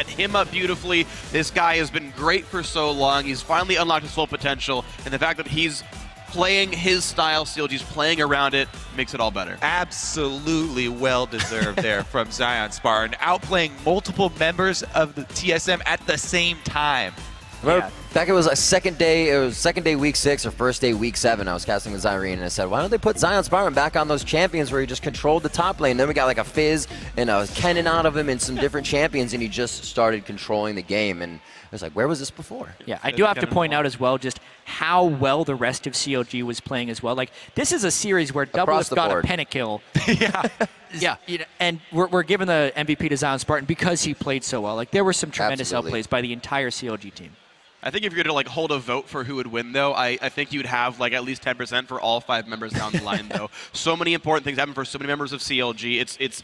him up beautifully. This guy has been great for so long. He's finally unlocked his full potential, and the fact that he's playing his style, CLG's playing around it, makes it all better. Absolutely well-deserved there from Zion Spartan, outplaying multiple members of the TSM at the same time. Back it was a second day week 6 or first day week 7. I was casting with Zyrene and I said, why don't they put Zion Spartan back on those champions where he just controlled the top lane? Then we got like a Fizz and a Kennen out of him and some different champions, and he just started controlling the game. And I was like, where was this before? Yeah, I do have to point out as well just how well the rest of CLG was playing as well. Like, this is a series where Doublelift got a pentakill. And we're giving the MVP to Zion Spartan because he played so well. Like, there were some tremendous outplays by the entire CLG team. I think if you're going to hold a vote for who would win, though, I think you'd have at least 10% for all 5 members down the line, though. So many important things happen for so many members of CLG. It's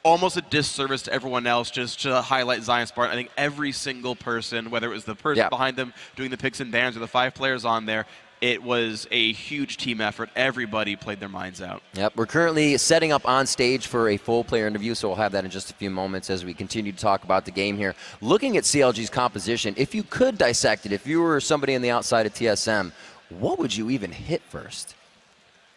almost a disservice to everyone else just to highlight Zion Spartan. I think every single person, whether it was the person behind them doing the picks and bans or the 5 players on there, it was a huge team effort. Everybody played their minds out. Yep, we're currently setting up on stage for a full player interview, so we'll have that in just a few moments as we continue to talk about the game here. Looking at CLG's composition, if you could dissect it, if you were somebody on the outside of TSM, what would you even hit first?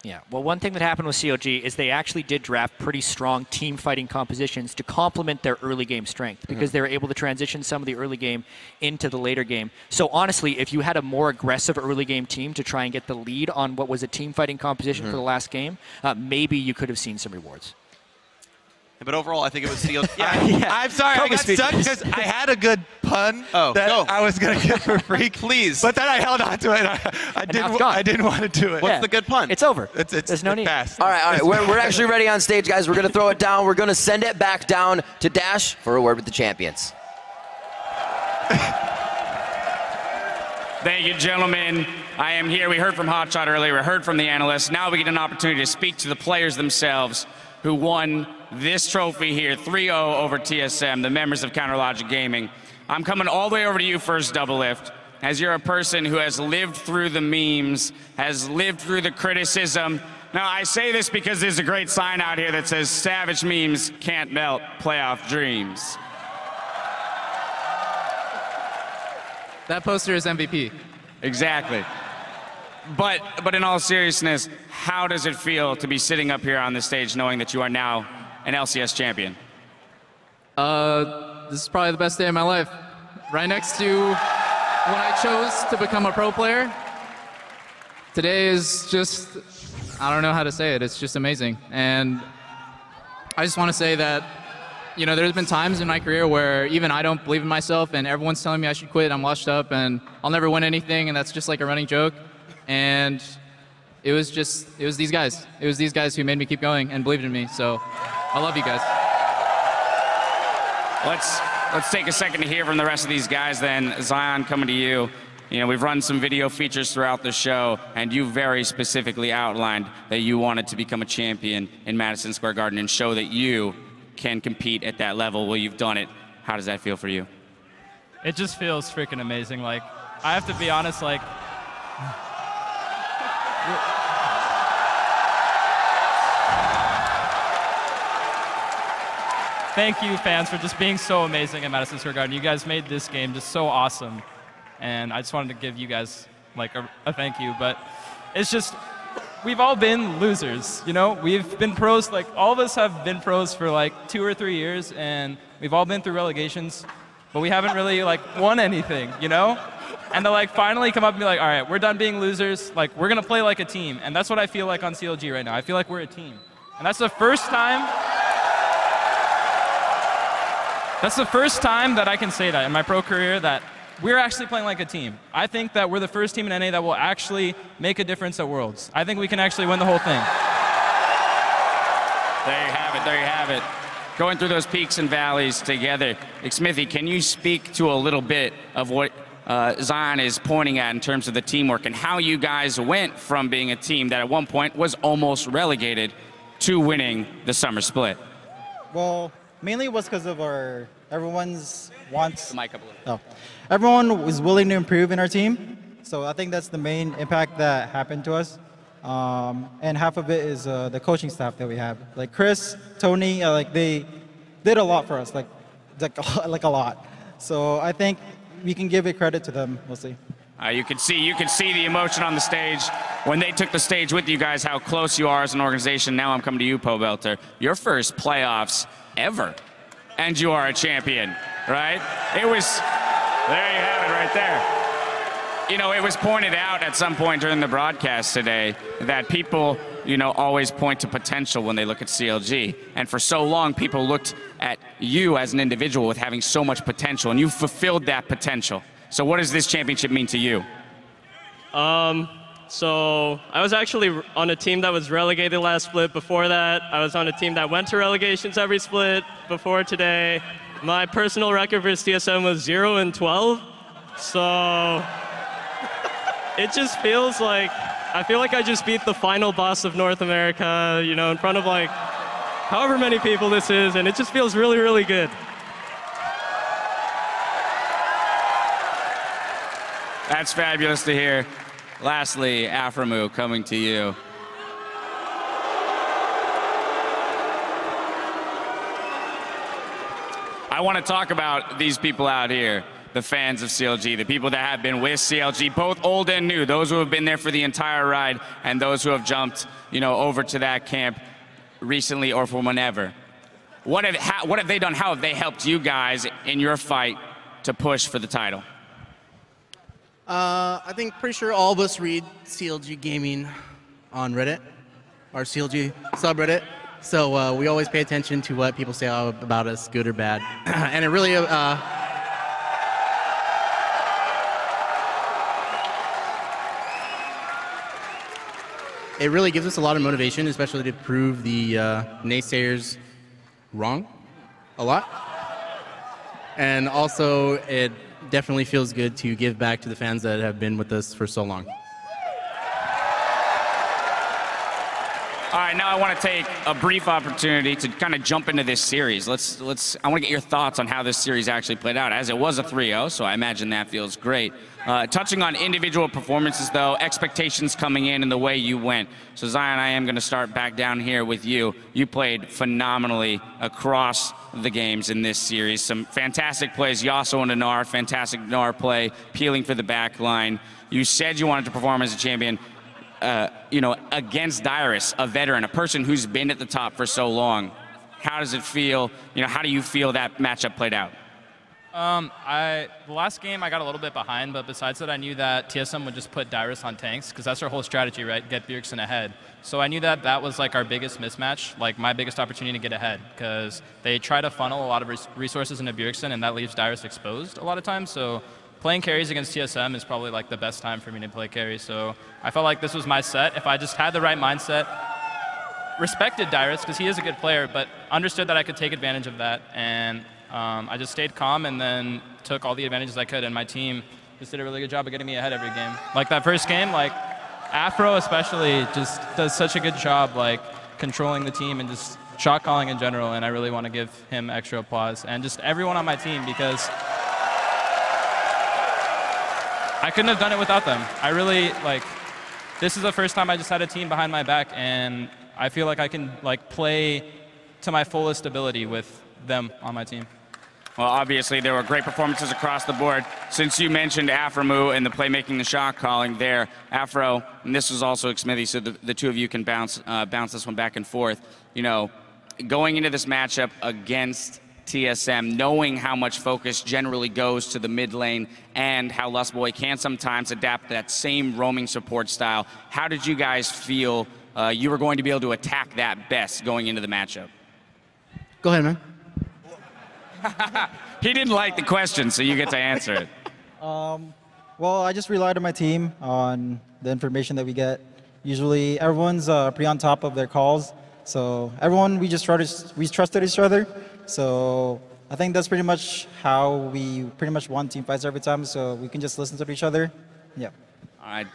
Yeah, well, one thing that happened with CLG is they actually did draft pretty strong team fighting compositions to complement their early game strength because they were able to transition some of the early game into the later game. So honestly, if you had a more aggressive early game team to try and get the lead on what was a team fighting composition for the last game, maybe you could have seen some rewards. But overall, I think it was CLG. I'm sorry, I got stuck because I had a good pun that I was going to give for free. Please. But then I held on to it. I didn't want to do it. What's the good pun? It's over. There's no need. Fast. All right. We're actually ready on stage, guys. We're going to throw it down. We're going to send it back down to Dash for a word with the champions. Thank you, gentlemen. I am here. We heard from Hotshot earlier. We heard from the analysts. Now we get an opportunity to speak to the players themselves who won this trophy here, 3-0 over TSM, the members of Counterlogic Gaming. I'm coming all the way over to you first, Doublelift, as you're a person who has lived through the memes, has lived through the criticism. Now, I say this because there's a great sign out here that says, "Savage memes can't melt playoff dreams." That poster is MVP. Exactly. But in all seriousness, how does it feel to be sitting up here on the stage knowing that you are now an LCS champion? This is probably the best day of my life. Right next to when I chose to become a pro player. Today is just, I don't know how to say it. It's just amazing. And I just want to say that you know, there's been times in my career where even I don't believe in myself and everyone's telling me I should quit, I'm washed up and I'll never win anything, and that's just like a running joke. And it was these guys. It was these guys who made me keep going and believed in me. So I love you guys. Let's take a second to hear from the rest of these guys then. Zion, coming to you. You know, we've run some video features throughout the show, and you very specifically outlined that you wanted to become a champion in Madison Square Garden and show that you can compete at that level. Well, you've done it. How does that feel for you? It just feels freaking amazing. Like, I have to be honest, like, thank you, fans, for just being so amazing at Madison Square Garden. You guys made this game just so awesome. And I just wanted to give you guys, like, a thank you. But it's just, we've all been losers, you know? We've been pros, like, all of us have been pros for, like, 2 or 3 years, and we've all been through relegations, but we haven't really, like, won anything, you know? And to, like, finally come up and be like, all right, we're done being losers. Like, we're going to play like a team. And that's what I feel like on CLG right now. I feel like we're a team. And that's the first time... That's the first time that I can say that in my pro career, that we're actually playing like a team. I think that we're the first team in NA that will actually make a difference at Worlds. I think we can actually win the whole thing. There you have it. There you have it. Going through those peaks and valleys together. Smithy, can you speak to a little bit of what Zion is pointing at in terms of the teamwork and how you guys went from being a team that at one point was almost relegated to winning the summer split? Well, mainly it was because of everyone's wants. The mic up a little. Oh, everyone was willing to improve in our team, so I think that's the main impact that happened to us. And half of it is the coaching staff that we have, like Chris, Tony, like they did a lot for us, like a lot. So I think we can give it credit to them mostly. You can see the emotion on the stage when they took the stage with you guys, how close you are as an organization. Now I'm coming to you, Pobelter. Your first playoffs ever, and you are a champion, right? It was, there you have it right there. You know, it was pointed out at some point during the broadcast today that people, you know, always point to potential when they look at CLG. And for so long, people looked at you as an individual with having so much potential, and you fulfilled that potential. So what does this championship mean to you? So I was actually on a team that was relegated last split. Before that, I was on a team that went to relegations every split before today. My personal record for CSM was 0-12. So it just feels like, I feel like I just beat the final boss of North America, you know, in front of like however many people this is, and it just feels really, really good. That's fabulous to hear. Lastly, Aframu, coming to you. I want to talk about these people out here, the fans of CLG, the people that have been with CLG, both old and new, those who have been there for the entire ride and those who have jumped, you know, over to that camp recently or from whenever. What have they done? How have they helped you guys in your fight to push for the title? I think pretty sure all of us read CLG Gaming on Reddit, our CLG subreddit. So we always pay attention to what people say about us, good or bad. And it really, it really gives us a lot of motivation, especially to prove the naysayers wrong a lot. And also, it definitely feels good to give back to the fans that have been with us for so long. All right, now I want to take a brief opportunity to kind of jump into this series. I want to get your thoughts on how this series actually played out, as it was a 3-0, so I imagine that feels great. Touching on individual performances, though, expectations coming in and the way you went. So Zion, I am going to start back down here with you. You played phenomenally across the games in this series. Some fantastic plays, Yasuo and Dinar, fantastic Dinar play, peeling for the back line. You said you wanted to perform as a champion. You know, against Dyrus, a veteran, a person who's been at the top for so long. How does it feel? You know, how do you feel that matchup played out? The last game I got a little bit behind, but besides that, I knew that TSM would just put Dyrus on tanks because that's our whole strategy, right? Get Bjergsen ahead. So I knew that that was like our biggest mismatch, like my biggest opportunity to get ahead because they try to funnel a lot of resources into Bjergsen and that leaves Dyrus exposed a lot of times. So playing carries against TSM is probably like the best time for me to play carry. So I felt like this was my set. If I just had the right mindset, respected Dyrus because he is a good player, but understood that I could take advantage of that and I just stayed calm and then took all the advantages I could, and my team just did a really good job of getting me ahead every game. Like that first game, like Afro especially just does such a good job like controlling the team and just shot calling in general, and I really want to give him extra applause and just everyone on my team because I couldn't have done it without them. I really like, this is the first time I just had a team behind my back, and I feel like I can like play to my fullest ability with them on my team. Well, obviously, there were great performances across the board. Since you mentioned Afromu and the playmaking, the shot calling there, Afro, and this was also Xmithy, so the two of you can bounce this one back and forth. You know, going into this matchup against TSM, knowing how much focus generally goes to the mid lane and how Lustboy can sometimes adapt that same roaming support style, how did you guys feel you were going to be able to attack that best going into the matchup? Go ahead, man. He didn't like the question, so you get to answer it. Well, I just relied on my team, on the information that we get. Usually, everyone's pretty on top of their calls. So everyone, we trusted each other. So I think that's pretty much how we pretty much won team fights every time. So we can just listen to each other. Yeah. All right.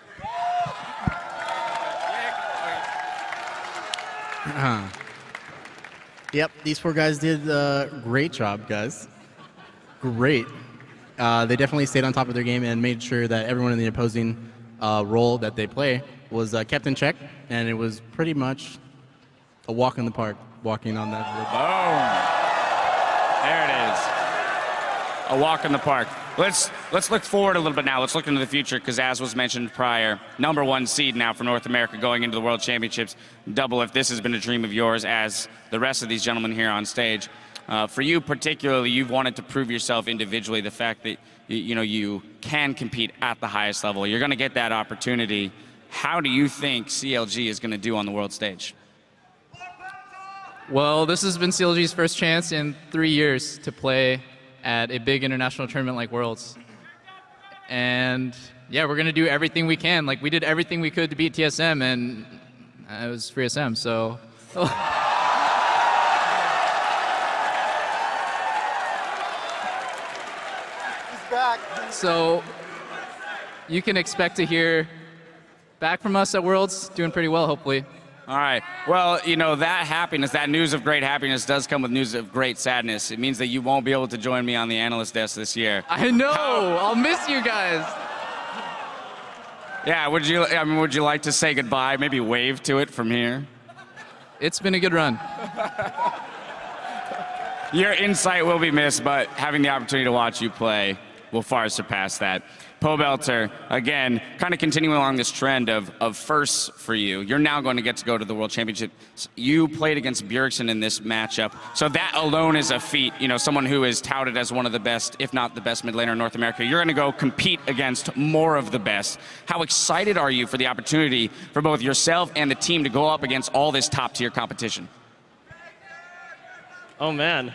Yep, these four guys did a great job, guys. Great. They definitely stayed on top of their game and made sure that everyone in the opposing role that they play was kept in check, and it was pretty much a walk in the park, walking on that. Boom. There it is. A walk in the park. Let's look forward a little bit now. Let's look into the future because, as was mentioned prior, #1 seed now for North America going into the World Championships. Double if this has been a dream of yours, as the rest of these gentlemen here on stage. For you particularly, you've wanted to prove yourself individually. The fact that you can compete at the highest level. You're going to get that opportunity. How do you think CLG is going to do on the world stage? Well, this has been CLG's first chance in 3 years to play at a big international tournament like Worlds. And yeah, we're going to do everything we can. Like, we did everything we could to beat TSM, and it was free SM, so. So you can expect to hear back from us at Worlds, doing pretty well, hopefully. All right. Well, that happiness, that news of great happiness does come with news of great sadness. It means that you won't be able to join me on the analyst desk this year. I know. I'll miss you guys. Yeah. Would you like to say goodbye? Maybe wave to it from here. It's been a good run. Your insight will be missed, but having the opportunity to watch you play will far surpass that. Pobelter, again, kind of continuing along this trend of firsts for you. You're now going to get to go to the World Championship. You played against Bjergsen in this matchup, so that alone is a feat. Someone who is touted as one of the best, if not the best mid laner in North America. You're going to go compete against more of the best. How excited are you for the opportunity for both yourself and the team to go up against all this top-tier competition? Oh, man.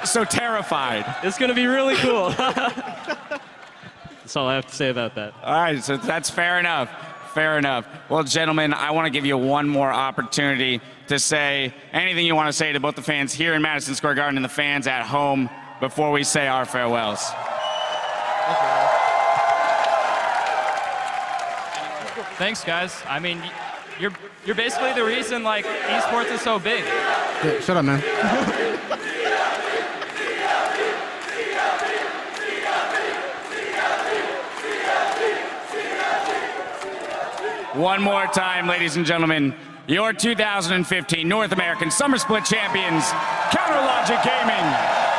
So terrified. It's going to be really cool. That's all I have to say about that. All right, so that's fair enough. Fair enough. Well, gentlemen, I want to give you one more opportunity to say anything you want to say to both the fans here in Madison Square Garden and the fans at home before we say our farewells. Thanks, guys. I mean, you're basically the reason like esports is so big. Yeah, shut up, man. One more time, ladies and gentlemen, your 2015 North American Summer Split champions, Counter Logic Gaming.